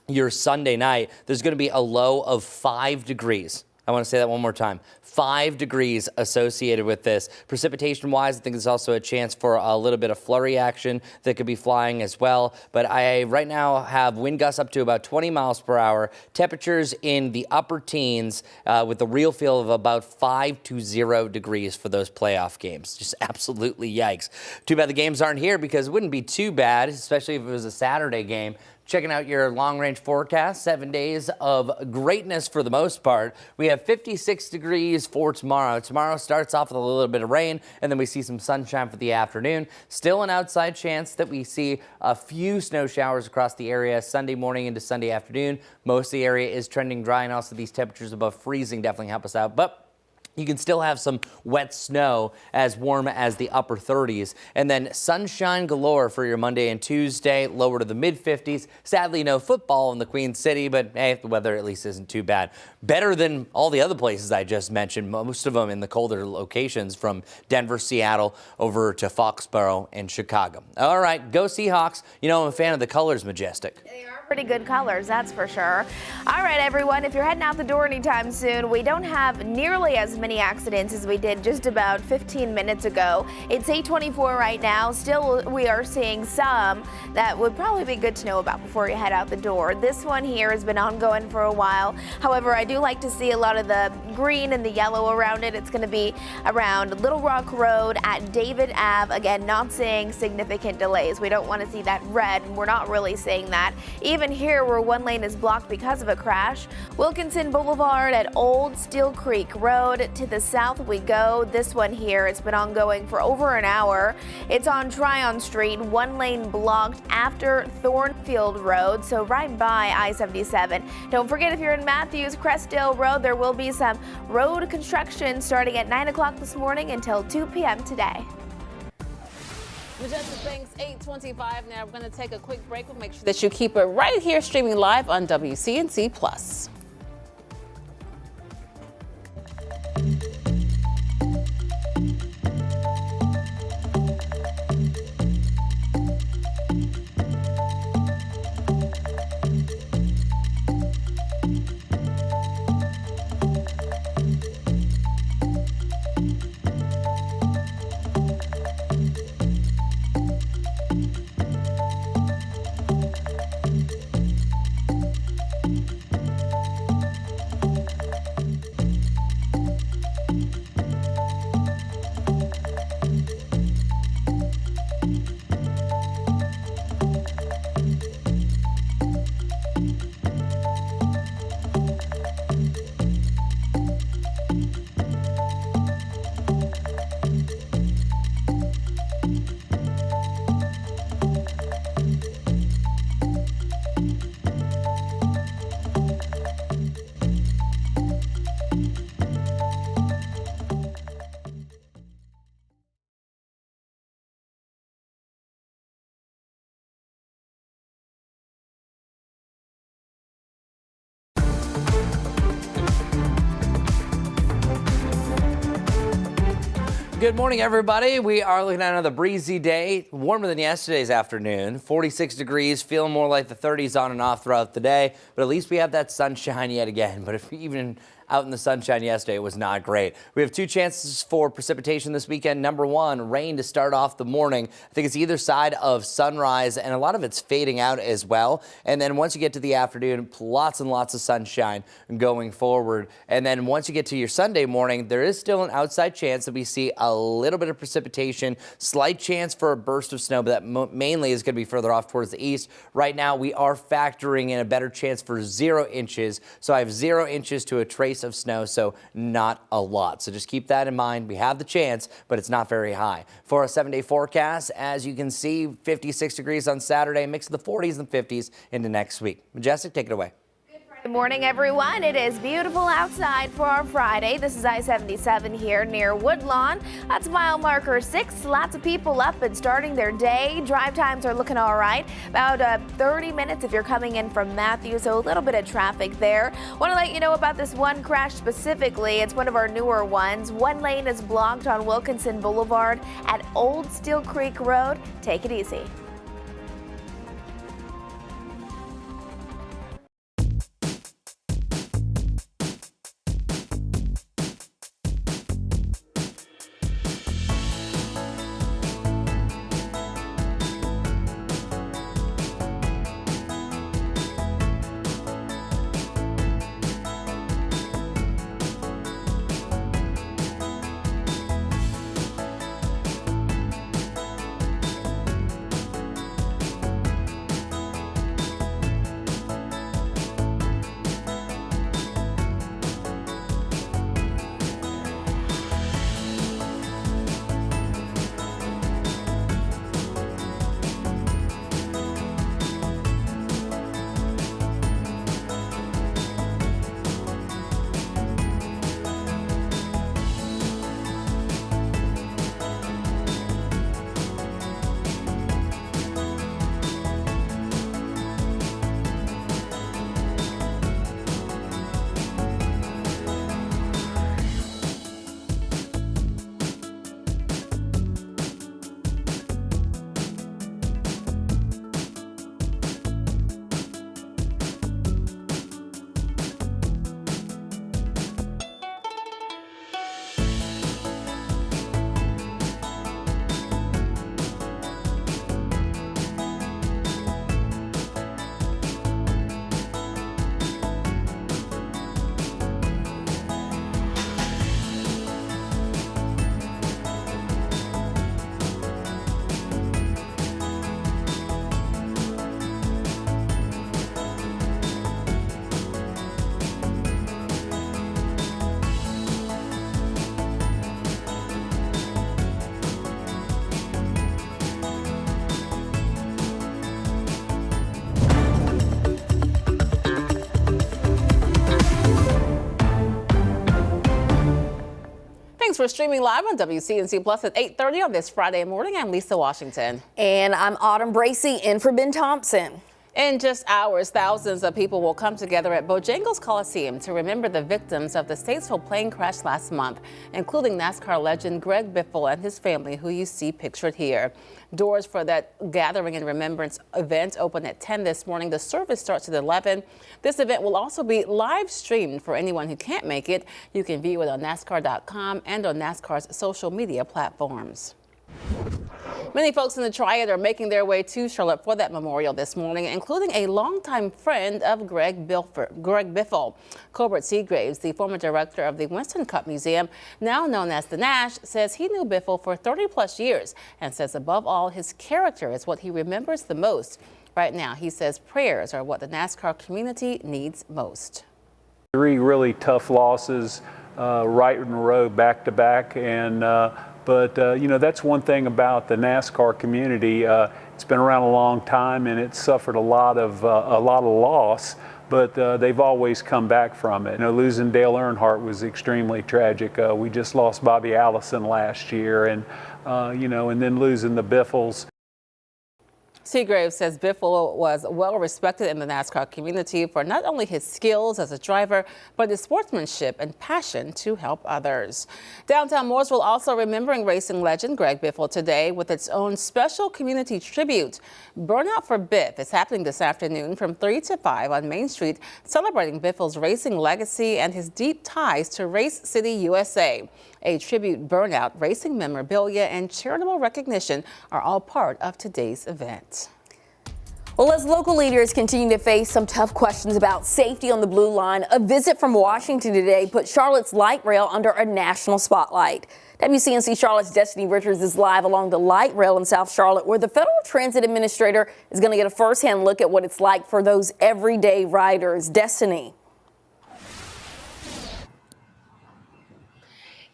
your Sunday night, there's going to be a low of 5 degrees. I want to say that one more time. 5 degrees associated with this. Precipitation-wise, I think there's also a chance for a little bit of flurry action that could be flying as well. But I right now have wind gusts up to about 20 miles per hour. Temperatures in the upper teens with the real feel of about 5 to 0 degrees for those playoff games. Just absolutely yikes. Too bad the games aren't here because it wouldn't be too bad, especially if it was a Saturday game. Checking out your long-range forecast, 7 days of greatness for the most part. We have 56 degrees for tomorrow. Tomorrow starts off with a little bit of rain, and then we see some sunshine for the afternoon. Still an outside chance that we see a few snow showers across the area Sunday morning into Sunday afternoon. Most of the area is trending dry, and also these temperatures above freezing definitely help us out. But you can still have some wet snow as warm as the upper 30s. And then sunshine galore for your Monday and Tuesday, lower to the mid-50s. Sadly, no football in the Queen City, but hey, the weather at least isn't too bad. Better than all the other places I just mentioned, most of them in the colder locations from Denver, Seattle, over to Foxborough and Chicago. All right, go Seahawks. You know, I'm a fan of the colors, Majestic.
They are pretty good colors, that's for sure. All right, everyone, if you're heading out the door anytime soon, we don't have nearly as many accidents as we did just about 15 minutes ago. It's 8:24 right now. Still, we are seeing some that would probably be good to know about before you head out the door. This one here has been ongoing for a while. However, I do like to see a lot of the green and the yellow around it. It's going to be around Little Rock Road at David Ave. Again, not seeing significant delays. We don't want to see that red, and we're not really seeing that. Even here where one lane is blocked because of a crash. Wilkinson Boulevard at Old Steel Creek Road. To the south we go. This one here, it's been ongoing for over an hour. It's on Tryon Street, one lane blocked after Thornfield Road, so right by I-77. Don't forget, if you're in Matthews, Crestdale Road, there will be some road construction starting at 9 o'clock this morning until 2 p.m. today.
Majestic, thanks. 8:25 now. We're going to take a quick break. We'll make sure that you keep it right here streaming live on WCNC Plus.
Good morning, everybody. We are looking at another breezy day, warmer than yesterday's afternoon. 46 degrees, feeling more like the 30s on and off throughout the day, but at least we have that sunshine yet again. But if even out in the sunshine yesterday, it was not great. We have 2 chances for precipitation this weekend. Number 1, rain to start off the morning. I think it's either side of sunrise, and a lot of it's fading out as well. And then once you get to the afternoon, lots and lots of sunshine going forward. And then once you get to your Sunday morning, there is still an outside chance that we see a little bit of precipitation, slight chance for a burst of snow, but that mainly is going to be further off towards the east. Right now, we are factoring in a better chance for 0 inches. So I have 0 inches to a trace of snow, so not a lot. So just keep that in mind. We have the chance, but it's not very high. For a 7-day forecast, as you can see, 56 degrees on Saturday, mix of the 40s and 50s into next week. Majestic, take it away.
Good morning, everyone. It is beautiful outside for our Friday. This is I-77 here near Woodlawn. That's mile marker 6. Lots of people up and starting their day. Drive times are looking all right. About 30 minutes if you're coming in from Matthews, so a little bit of traffic there. Want to let you know about this one crash specifically. It's one of our newer ones. One lane is blocked on Wilkinson Boulevard at Old Steel Creek Road. Take it easy.
Thanks for streaming live on WCNC Plus at 8:30 on this Friday morning. I'm Lisa Washington.
And I'm Autumn Bracey in for Ben Thompson.
In just hours, thousands of people will come together at Bojangles Coliseum to remember the victims of the Statesville plane crash last month, including NASCAR legend Greg Biffle and his family, who you see pictured here. Doors for that gathering and remembrance event open at 10 this morning. The service starts at 11. This event will also be live streamed for anyone who can't make it. You can view it on NASCAR.com and on NASCAR's social media platforms. Many folks in the Triad are making their way to Charlotte for that memorial this morning, including a longtime friend of Greg Biffle. Colbert Seagraves, the former director of the Winston Cup Museum, now known as the Nash, says he knew Biffle for 30-plus years and says above all, his character is what he remembers the most. Right now, he says prayers are what the NASCAR community needs most.
3 really tough losses right in a row, back to back, and but you know, that's one thing about the NASCAR community. It's been around a long time, and it's suffered a lot of loss, but they've always come back from it. You know, losing Dale Earnhardt was extremely tragic. We just lost Bobby Allison last year, and you know, and then losing the Biffles.
Seagrave says Biffle was well respected in the NASCAR community for not only his skills as a driver, but his sportsmanship and passion to help others. Downtown Mooresville also remembering racing legend Greg Biffle today with its own special community tribute. Burnout for Biff is happening this afternoon from 3 to 5 on Main Street, celebrating Biffle's racing legacy and his deep ties to Race City, USA. A tribute, burnout, racing memorabilia, and charitable recognition are all part of today's event.
Well, as local leaders continue to face some tough questions about safety on the Blue Line, a visit from Washington today put Charlotte's light rail under a national spotlight. WCNC Charlotte's Destiny Richards is live along the light rail in South Charlotte, where the Federal Transit Administrator is going to get a firsthand look at what it's like for those everyday riders. Destiny.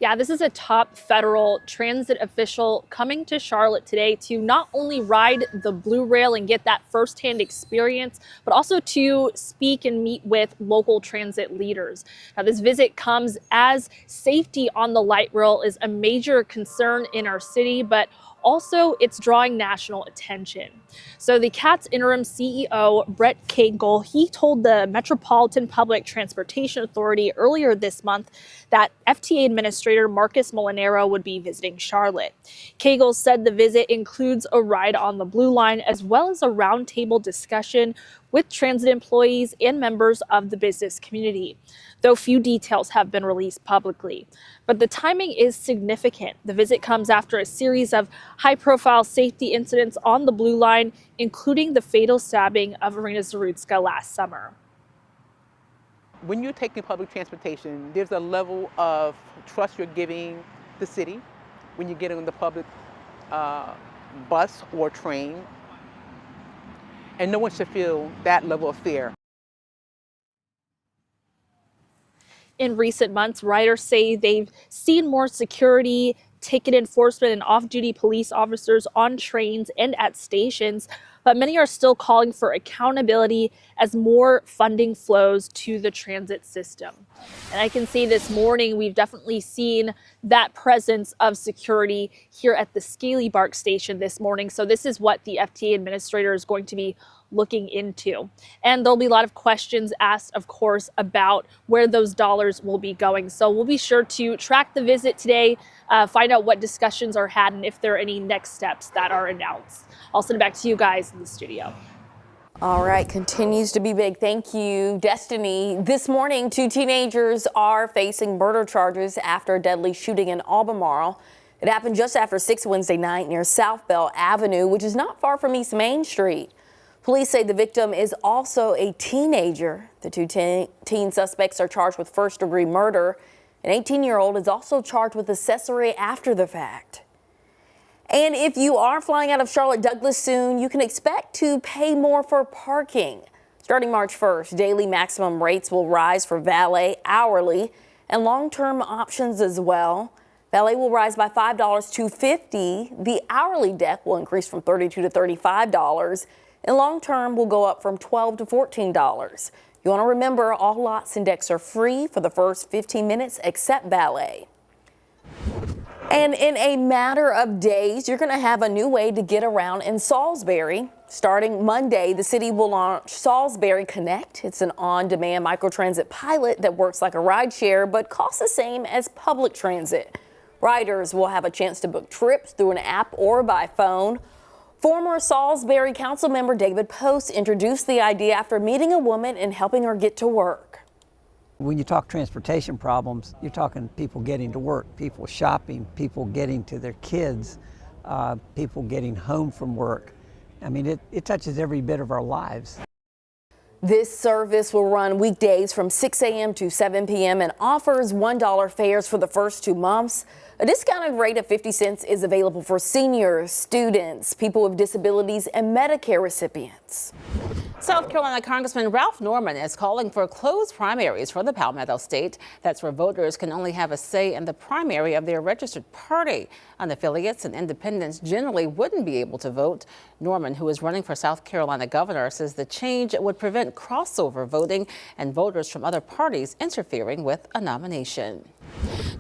Yeah, this is a top federal transit official coming to Charlotte today to not only ride the Blue Rail and get that firsthand experience, but also to speak and meet with local transit leaders. Now, this visit comes as safety on the light rail is a major concern in our city, but also it's drawing national attention. So the CAT's interim CEO, Brett Cagle, he told the Metropolitan Public Transportation Authority earlier this month that FTA Administrator Marcus Molinaro would be visiting Charlotte. Cagle said the visit includes a ride on the Blue Line as well as a roundtable discussion with transit employees and members of the business community, though few details have been released publicly. But the timing is significant. The visit comes after a series of high-profile safety incidents on the Blue Line, including the fatal stabbing of Irina Zarutska last summer.
When you're taking public transportation, there's a level of trust you're giving the city when you get on the public bus or train. And no one should feel that level of fear.
In recent months, riders say they've seen more security, ticket enforcement, and off-duty police officers on trains and at stations, but many are still calling for accountability as more funding flows to the transit system. And I can see this morning, we've definitely seen that presence of security here at the Scaly Bark station this morning. So this is what the FTA administrator is going to be looking into. And there'll be a lot of questions asked, of course, about where those dollars will be going. So we'll be sure to track the visit today, find out what discussions are had and if there are any next steps that are announced. I'll send it back to you guys in the studio.
All right, continues to be big. Thank you, Destiny. This morning, 2 teenagers are facing murder charges after a deadly shooting in Albemarle. It happened just after 6 Wednesday night near South Bell Avenue, which is not far from East Main Street. Police say the victim is also a teenager. The 2 teen suspects are charged with first-degree murder. An 18-year-old is also charged with accessory after the fact. And if you are flying out of Charlotte Douglas soon, you can expect to pay more for parking. Starting March 1st, daily maximum rates will rise for valet, hourly, and long-term options as well. Valet will rise by $5 to $50. The hourly deck will increase from $32 to $35. And long-term will go up from $12 to $14. You want to remember all lots and decks are free for the first 15 minutes except valet. And in a matter of days, you're going to have a new way to get around in Salisbury. Starting Monday, the city will launch Salisbury Connect. It's an on-demand microtransit pilot that works like a rideshare but costs the same as public transit. Riders will have a chance to book trips through an app or by phone. Former Salisbury Council member David Post introduced the idea after meeting a woman and helping her get to work.
When you talk transportation problems, you're talking people getting to work, people shopping, people getting to their kids, people getting home from work. I mean, it touches every bit of our lives.
This service will run weekdays from 6 a.m. to 7 p.m. and offers $1 fares for the first 2 months. A discounted rate of 50 cents is available for seniors, students, people with disabilities, and Medicare recipients.
South Carolina Congressman Ralph Norman is calling for closed primaries for the Palmetto State. That's where voters can only have a say in the primary of their registered party. Unaffiliates and independents generally wouldn't be able to vote. Norman, who is running for South Carolina governor, says the change would prevent crossover voting and voters from other parties interfering with a nomination.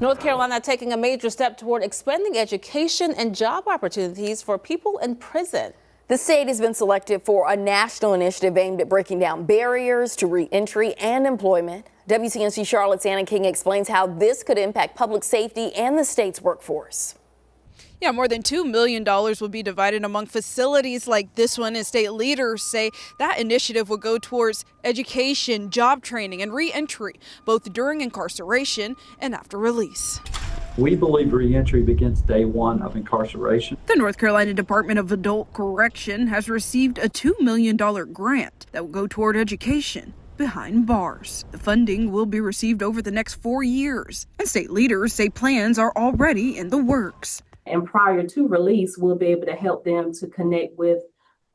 North Carolina taking a major step toward expanding education and job opportunities for people in prison.
The state has been selected for a national initiative aimed at breaking down barriers to re-entry and employment. WCNC Charlotte's Anna King explains how this could impact public safety and the state's workforce.
Yeah, more than $2 million will be divided among facilities like this one, and state leaders say that initiative will go towards education, job training, and re-entry, both during incarceration and after release.
We believe re-entry begins day one of incarceration.
The North Carolina Department of Adult Correction has received a $2 million grant that will go toward education behind bars. The funding will be received over the next 4 years, and state leaders say plans are already in the works.
And prior to release, we'll be able to help them to connect with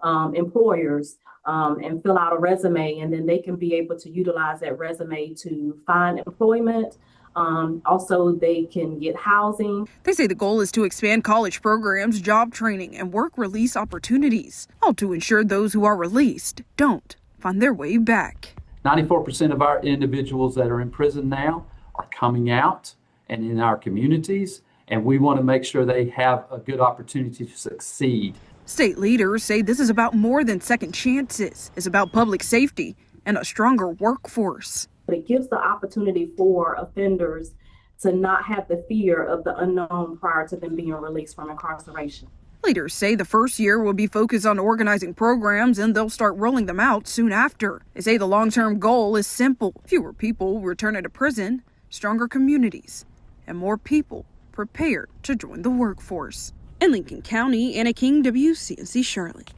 employers and fill out a resume, and then they can be able to utilize that resume to find employment. Also, they can get housing.
They say the goal is to expand college programs, job training, and work release opportunities, all to ensure those who are released don't find their way back.
94% of our individuals that are in prison now are coming out and in our communities, and we want to make sure they have a good opportunity to succeed.
State leaders say this is about more than second chances. It's about public safety and a stronger workforce.
It gives the opportunity for offenders to not have the fear of the unknown prior to them being released from incarceration.
Leaders say the first year will be focused on organizing programs, and they'll start rolling them out soon after. They say the long-term goal is simple: fewer people returning to prison, stronger communities, and more people prepared to join the workforce. In Lincoln County, Anna King, WCNC Charlotte.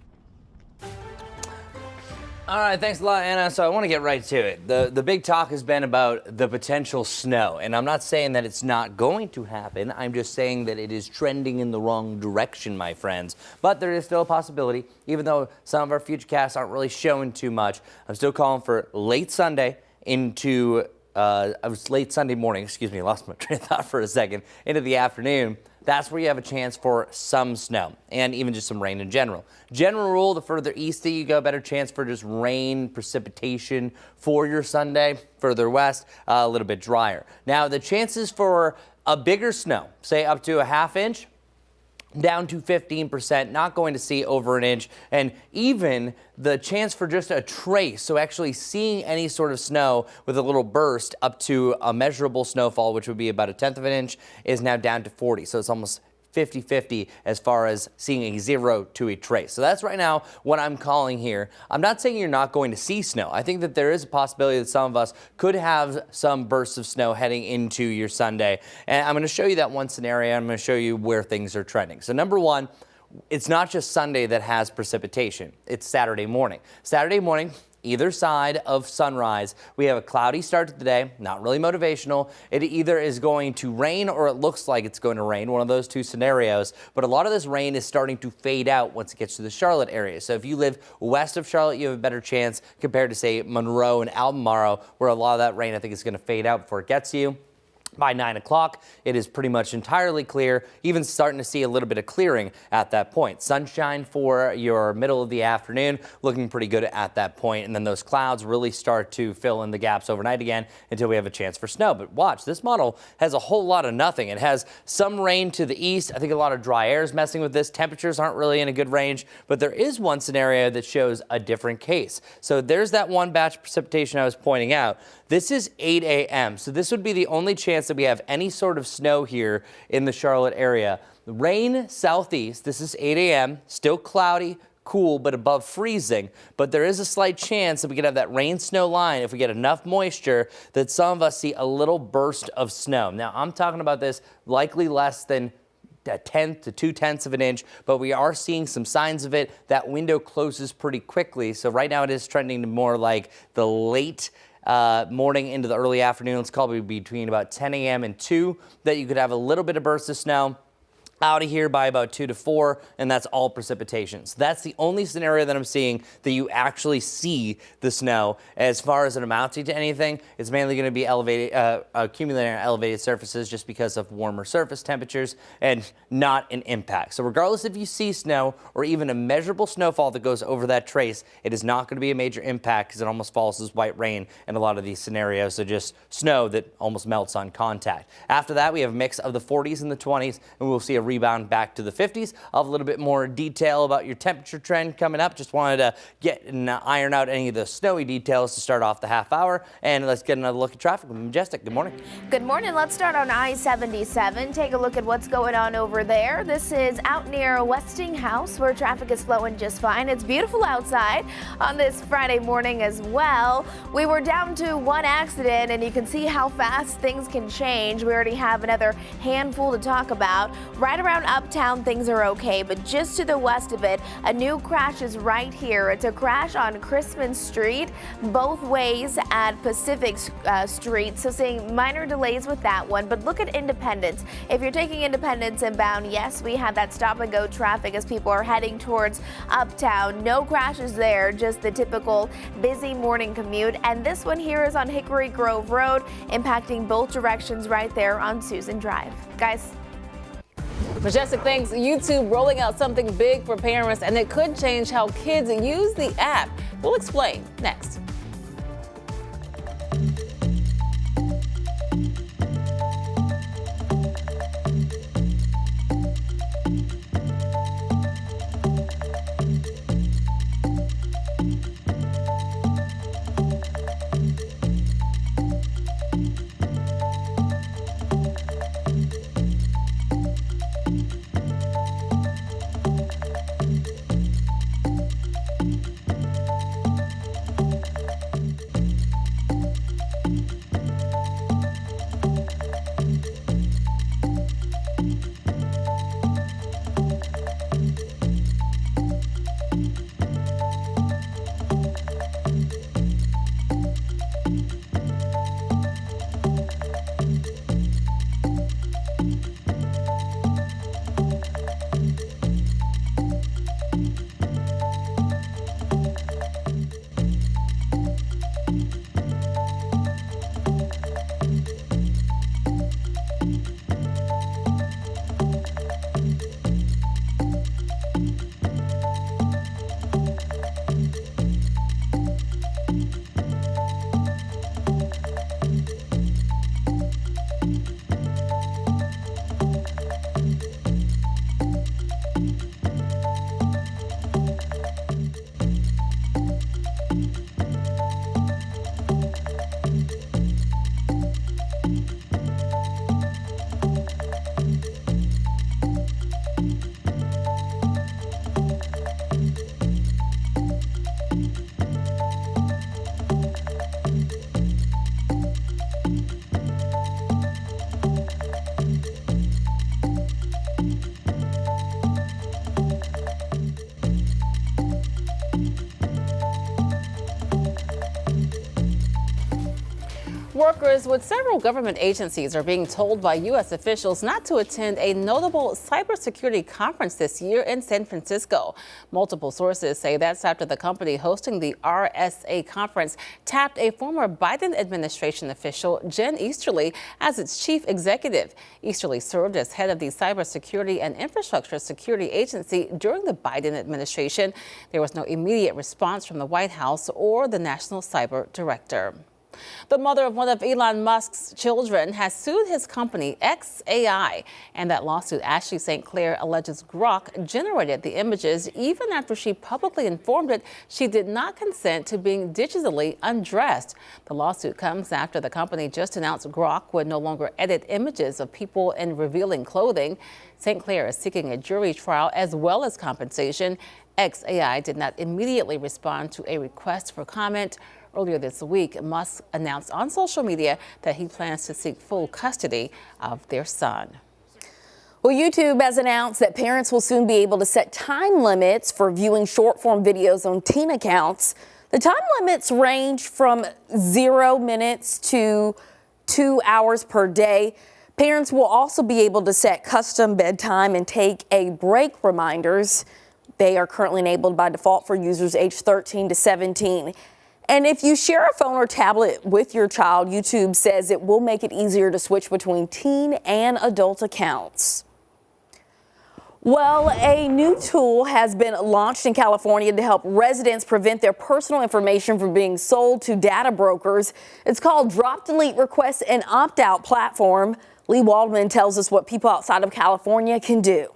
All right, thanks a lot, Anna. So I want to get right to it. The big talk has been about the potential snow, and I'm not saying that it's not going to happen. I'm just saying that it is trending in the wrong direction, my friends. But there is still a possibility, even though some of our futurecasts aren't really showing too much. I'm still calling for late Sunday into late Sunday morning, lost my train of thought for a second, into the afternoon. That's where you have a chance for some snow and even just some rain in general. General rule, the further east that you go, better chance for just rain, precipitation for your Sunday. Further west, a little bit drier. Now, the chances for a bigger snow, say up to a ½ inch, down to 15%, not going to see over an inch, and even the chance for just a trace, so actually seeing any sort of snow with a little burst up to a measurable snowfall, which would be about 1/10 of an inch, is now down to 40. So it's almost 50-50 as far as seeing a 0 to a trace. So that's right now what I'm calling here. I'm not saying you're not going to see snow. I think that there is a possibility that some of us could have some bursts of snow heading into your Sunday. And I'm going to show you that one scenario. I'm going to show you where things are trending. So number one, it's not just Sunday that has precipitation. It's Saturday morning. Saturday morning, either side of sunrise, we have a cloudy start to the day, not really motivational. It either is going to rain or it looks like it's going to rain, one of those two scenarios. But a lot of this rain is starting to fade out once it gets to the Charlotte area. So if you live west of Charlotte, you have a better chance compared to, say, Monroe and Albemarle, where a lot of that rain, I think, is going to fade out before it gets to you. By 9 o'clock, it is pretty much entirely clear, even starting to see a little bit of clearing at that point. Sunshine for your middle of the afternoon, looking pretty good at that point. And then those clouds really start to fill in the gaps overnight again until we have a chance for snow. But watch, this model has a whole lot of nothing. It has some rain to the east. I think a lot of dry air is messing with this. Temperatures aren't really in a good range, but there is one scenario that shows a different case. So there's that one batch of precipitation I was pointing out. This is 8 a.m., so this would be the only chance that we have any sort of snow here in the Charlotte area. Rain southeast, this is 8 a.m., still cloudy, cool, but above freezing. But there is a slight chance that we could have that rain-snow line if we get enough moisture that some of us see a little burst of snow. Now, I'm talking about this likely less than 1/10 to 2/10 of an inch, but we are seeing some signs of it. That window closes pretty quickly, so right now it is trending to more like the late morning into the early afternoon. It's probably between about 10 a.m. and 2 that you could have a little bit of burst of snow. Out of here by about 2 to 4, and that's all precipitation. So that's the only scenario that I'm seeing that you actually see the snow. As far as it amounting to anything, it's mainly going to be elevated, accumulating on elevated surfaces just because of warmer surface temperatures and not an impact. So regardless if you see snow or even a measurable snowfall that goes over that trace, it is not going to be a major impact because it almost falls as white rain in a lot of these scenarios. So just snow that almost melts on contact. After that, we have a mix of the 40s and the 20s, and we'll see a rebound back to the 50s. I'll have a little bit more detail about your temperature trend coming up. Just wanted to get and iron out any of the snowy details to start off the half hour. And let's get another look at traffic with Majestic. Good morning.
Good morning. Let's start on I-77. Take a look at what's going on over there. This is out near Westinghouse, where traffic is flowing just fine. It's beautiful outside on this Friday morning as well. We were down to one accident, and you can see how fast things can change. We already have another handful to talk about. Right around Uptown, things are okay, but just to the west of it, a new crash is right here. It's a crash on Crispin Street, both ways at Pacific Street, so seeing minor delays with that one. But look at Independence. If you're taking Independence inbound, yes, we have that stop and go traffic as people are heading towards Uptown. No crashes there, just the typical busy morning commute. And this one here is on Hickory Grove Road, impacting both directions right there on Susan Drive. Guys.
Majestic, thanks. YouTube rolling out something big for parents, and it could change how kids use the app. We'll explain next. Workers with several government agencies are being told by U.S. officials not to attend a notable cybersecurity conference this year in San Francisco. Multiple sources say that's after the company hosting the RSA conference tapped a former Biden administration official, Jen Easterly, as its chief executive. Easterly served as head of the Cybersecurity and Infrastructure Security Agency during the Biden administration. There was no immediate response from the White House or the National Cyber Director. The mother of one of Elon Musk's children has sued his company, xAI, and that lawsuit, Ashley St. Clair alleges Grok generated the images even after she publicly informed it she did not consent to being digitally undressed. The lawsuit comes after the company just announced Grok would no longer edit images of people in revealing clothing. St. Clair is seeking a jury trial as well as compensation. xAI did not immediately respond to a request for comment. Earlier this week, Musk announced on social media that he plans to seek full custody of their son.
Well, YouTube has announced that parents will soon be able to set time limits for viewing short-form videos on teen accounts. The time limits range from 0 minutes to 2 hours per day. Parents will also be able to set custom bedtime and take a break reminders. They are currently enabled by default for users aged 13 to 17. And if you share a phone or tablet with your child, YouTube says it will make it easier to switch between teen and adult accounts. Well, a new tool has been launched in California to help residents prevent their personal information from being sold to data brokers. It's called Drop Delete Request and Opt-out Platform. Lee Waldman tells us what people outside of California can do.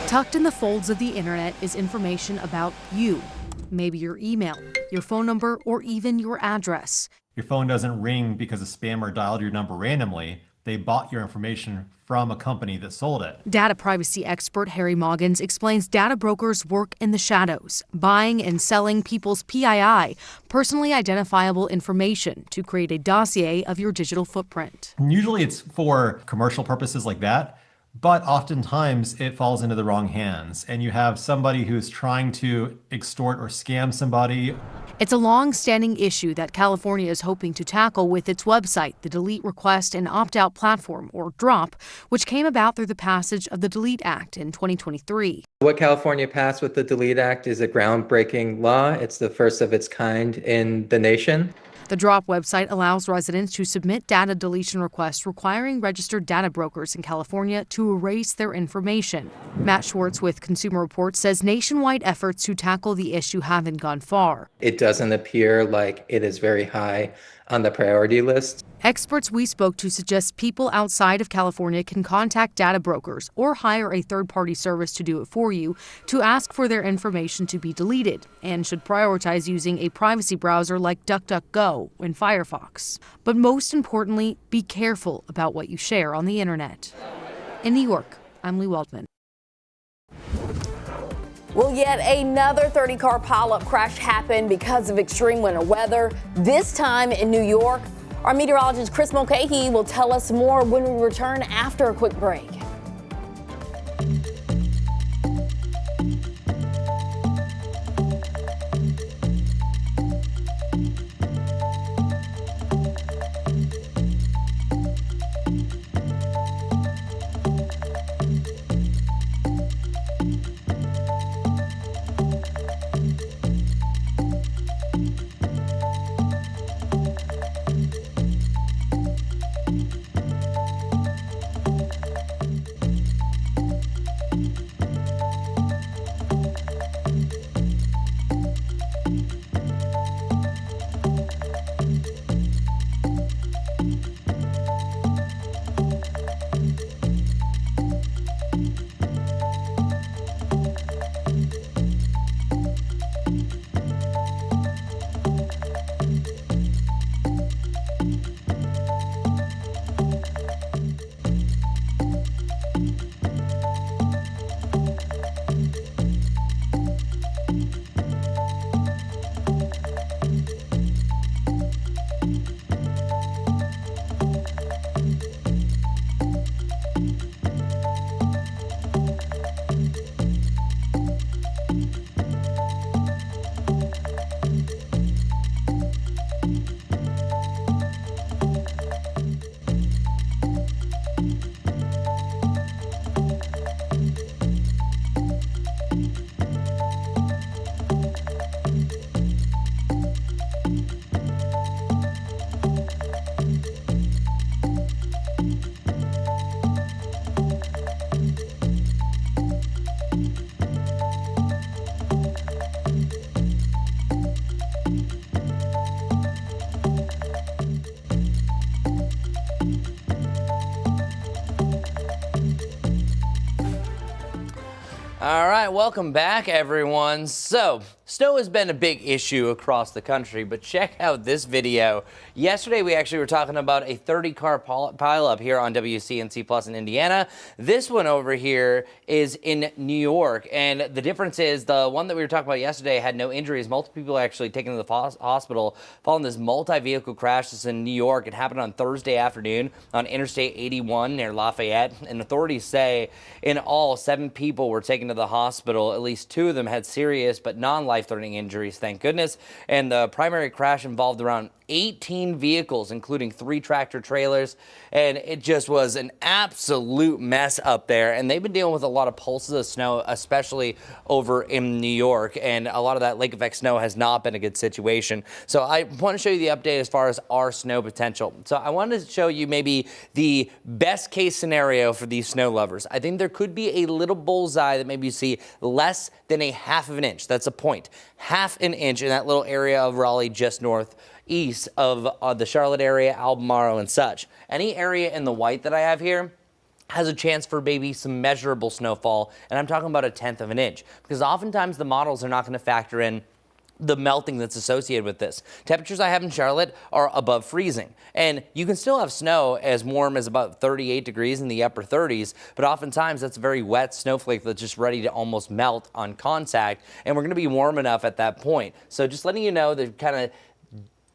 Tucked in the folds of the internet is information about you. Maybe your email, your phone number, or even your address.
Your phone doesn't ring because a spammer dialed your number randomly. They bought your information from a company that sold it.
Data privacy expert Harry Moggins explains data brokers work in the shadows, buying and selling people's PII, personally identifiable information, to create a dossier of your digital footprint.
And usually it's for commercial purposes like that, but oftentimes it falls into the wrong hands, and you have somebody who's trying to extort or scam somebody.
It's a long-standing issue that California is hoping to tackle with its website, the Delete Request and Opt-out Platform, or DROP, which came about through the passage of the Delete Act in 2023.
What California passed with the Delete Act is a groundbreaking law. It's the first of its kind in the nation.
The DROP website allows residents to submit data deletion requests requiring registered data brokers in California to erase their information. Matt Schwartz with Consumer Reports says nationwide efforts to tackle the issue haven't gone far.
It doesn't appear like it is very high on the priority list.
Experts we spoke to suggest people outside of California can contact data brokers or hire a third-party service to do it for you to ask for their information to be deleted, and should prioritize using a privacy browser like DuckDuckGo and Firefox. But most importantly, be careful about what you share on the internet. In New York, I'm Lee Waldman.
Well, yet another 30-car pileup crash happened because of extreme winter weather, this time in New York. Our meteorologist Chris Mulcahy will tell us more when we return after a quick break.
All right, welcome back, everyone. So, snow has been a big issue across the country, but check out this video. Yesterday, we actually were talking about a 30-car pileup here on WCNC Plus in Indiana. This one over here is in New York, and the difference is the one that we were talking about yesterday had no injuries. Multiple people actually taken to the hospital following this multi-vehicle crash. This is in New York. It happened on Thursday afternoon on Interstate 81 near Lafayette, and authorities say in all 7 people were taken to the hospital. At least 2 of them had serious but non-life-threatening injuries, thank goodness. And the primary crash involved around 18 vehicles, including 3 tractor trailers, and it just was an absolute mess up there. And they've been dealing with a lot of pulses of snow, especially over in New York, and a lot of that lake effect snow has not been a good situation. So I want to show you the update as far as our snow potential. So I wanted to show you maybe the best case scenario for these snow lovers. I think there could be a little bullseye that maybe you see less than a half of an inch. That's a point. Half an inch in that little area of Raleigh just north east of the Charlotte area, Albemarle and such. Any area in the white that I have here has a chance for maybe some measurable snowfall, and I'm talking about 1/10 of an inch, because oftentimes the models are not going to factor in the melting that's associated with this. Temperatures I have in Charlotte are above freezing, and you can still have snow as warm as about 38 degrees in the upper 30s, but oftentimes that's a very wet snowflake that's just ready to almost melt on contact, and we're going to be warm enough at that point. So just letting you know that kind of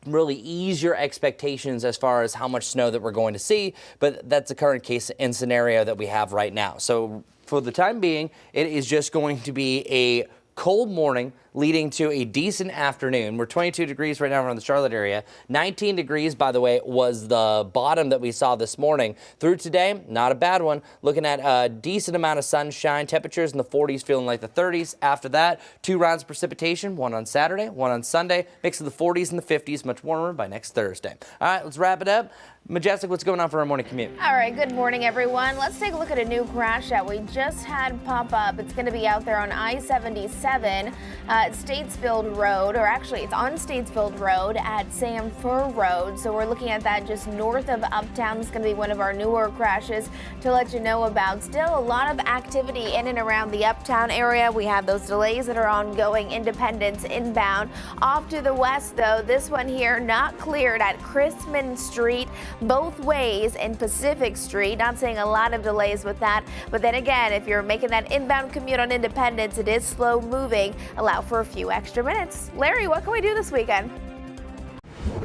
really ease your expectations as far as how much snow that we're going to see, but that's the current case and scenario that we have right now. So for the time being, it is just going to be a cold morning leading to a decent afternoon. We're 22 degrees right now around the Charlotte area. 19 degrees, by the way, was the bottom that we saw this morning. Through today, not a bad one. Looking at a decent amount of sunshine. Temperatures in the 40s, feeling like the 30s. After that, 2 rounds of precipitation, one on Saturday, one on Sunday. Mix of the 40s and the 50s, much warmer by next Thursday. All right, let's wrap it up. Majestic, what's going on for our morning commute?
All right, good morning, everyone. Let's take a look at a new crash that we just had pop up. It's going to be out there on I-77 at Statesfield Road, or actually it's on Statesfield Road at Sanford Road. So we're looking at that just north of Uptown. It's going to be one of our newer crashes to let you know about. Still a lot of activity in and around the Uptown area. We have those delays that are ongoing. Independence inbound. Off to the west, though, this one here not cleared at Chrisman Street. Both ways in Pacific Street. Not seeing a lot of delays with that. But then again, if you're making that inbound commute on Independence, it is slow moving. Allow for a few extra minutes. Larry, what can we do this weekend?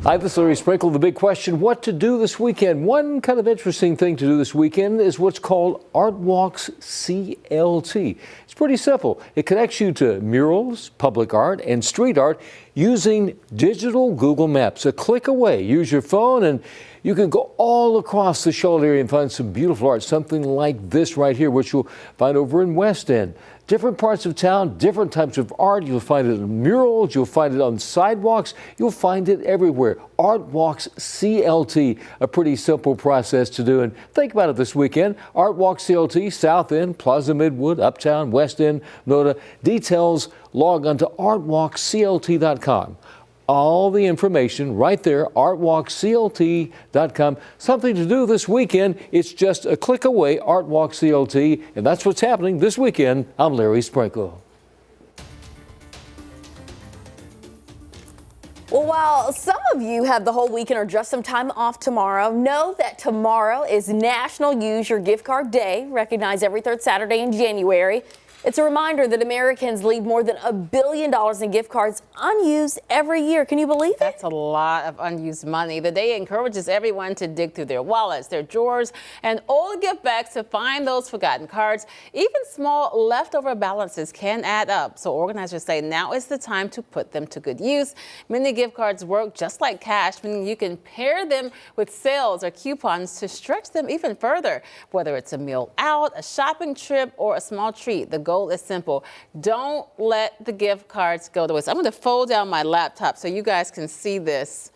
Hi, this is Larry Sprinkle. The big question, what to do this weekend? One kind of interesting thing to do this weekend is what's called Art Walks CLT. It's pretty simple. It connects you to murals, public art, and street art using digital Google Maps. A click away. Use your phone and you can go all across the Charlotte area and find some beautiful art, something like this right here, which you'll find over in West End. Different parts of town, different types of art. You'll find it in murals, you'll find it on sidewalks, you'll find it everywhere. Art Walks CLT, a pretty simple process to do. And think about it this weekend. Art Walks CLT, South End, Plaza Midwood, Uptown, West End, Noda. Details, log on to artwalksclt.com. All the information right there, artwalksclt.com. Something to do this weekend. It's just a click away, Art Walk CLT, and that's what's happening this weekend. I'm Larry Sprinkle.
Well, while some of you have the whole weekend or just some time off tomorrow, know that tomorrow is National Use Your Gift Card Day, recognized every third Saturday in January. It's a reminder that Americans leave more than $1 billion in gift cards unused every year. Can you believe it?
That's a lot of unused money. The day encourages everyone to dig through their wallets, their drawers, and old gift bags to find those forgotten cards. Even small leftover balances can add up. So organizers say now is the time to put them to good use. Many gift cards work just like cash, meaning you can pair them with sales or coupons to stretch them even further. Whether it's a meal out, a shopping trip, or a small treat, the goal is simple. Don't let the gift cards go to waste. I'm going to fold down my laptop so you guys can see this,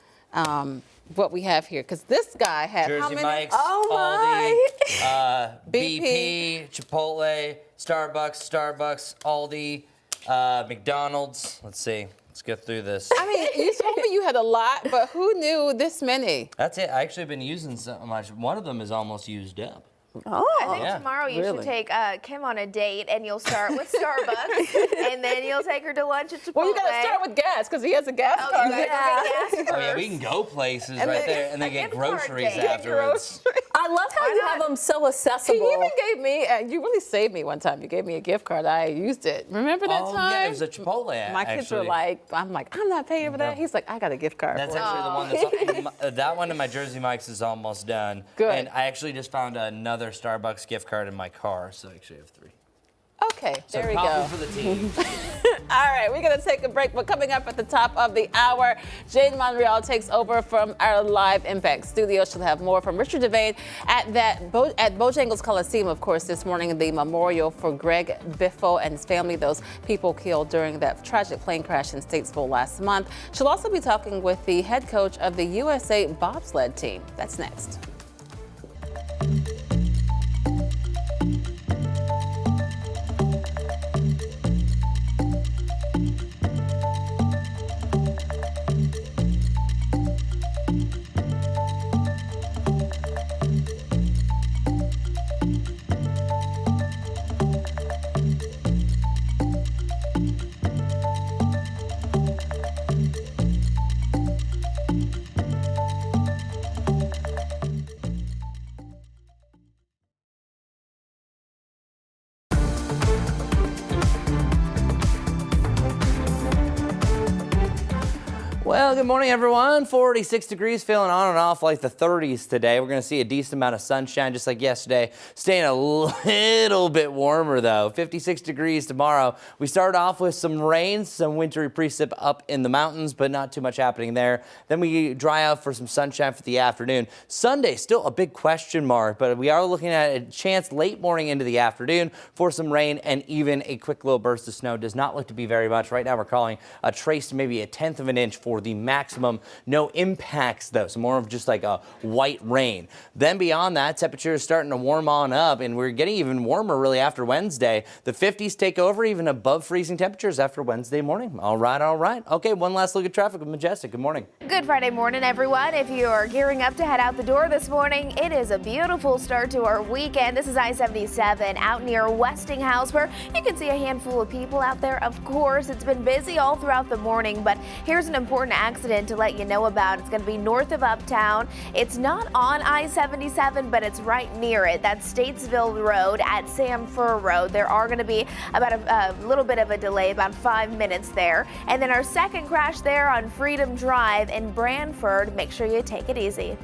what we have here. Because this guy had
Jersey
how many?
Mike's,
oh my!
Aldi, BP, Chipotle, Starbucks, Aldi, McDonald's. Let's see. Let's get through this.
I mean, you told me you had a lot, but who knew this many?
That's it. I actually have been using so much. One of them is almost used up.
I think tomorrow you should take Kim on a date, and you'll start with Starbucks, and then you'll take her to lunch at Chipotle.
Well, you got to start with gas because he has a gas card.
You gotta go get gas first.
Oh yeah, we can go places right there, and then get groceries afterwards.
I love how you have them so accessible.
He even gave me, you really saved me one time. You gave me a gift card. I used it. Remember that time?
Oh yeah, it was a Chipotle.
My kids were like, I'm not paying for that. He's like, I got a gift card.
That's
for
actually the one that's that one in my Jersey Mike's is almost done.
Good.
And I actually just found another Starbucks gift card in my car, so I actually have 3.
Okay,
So
there we go.
coffee for the team.
All right, we're going to take a break, but coming up at the top of the hour, Jane Monreal takes over from our Live Impact studio. She'll have more from Richard Devane at Bojangles Coliseum, of course, this morning, the memorial for Greg Biffo and his family, those people killed during that tragic plane crash in Statesville last month. She'll also be talking with the head coach of the USA bobsled team. That's next.
Well, good morning, everyone. 46 degrees, feeling on and off like the 30s today. We're going to see a decent amount of sunshine, just like yesterday. Staying a little bit warmer, though. 56 degrees tomorrow. We start off with some rain, some wintry precip up in the mountains, but not too much happening there. Then we dry out for some sunshine for the afternoon. Sunday, still a big question mark, but we are looking at a chance late morning into the afternoon for some rain and even a quick little burst of snow. Does not look to be very much. Right now, we're calling a trace to maybe a tenth of an inch for the maximum. No impacts, though, so more of just like a white rain. Then beyond that, temperature is starting to warm on up, and we're getting even warmer really after Wednesday. The 50s take over, even above freezing temperatures after Wednesday morning. All right, all right. Okay, one last look at traffic with Majestic. Good morning.
Good Friday morning, everyone. If you are gearing up to head out the door this morning, it is a beautiful start to our weekend. This is I-77 out near Westinghouse, where you can see a handful of people out there. Of course, it's been busy all throughout the morning, but here's an important accident to let you know about. It's going to be north of Uptown. It's not on I-77, but it's right near it. That's Statesville Road at Sam Fur Road. There are going to be about a little bit of a delay, about 5 minutes there. And then our second crash there on Freedom Drive in Branford. Make sure you take it easy.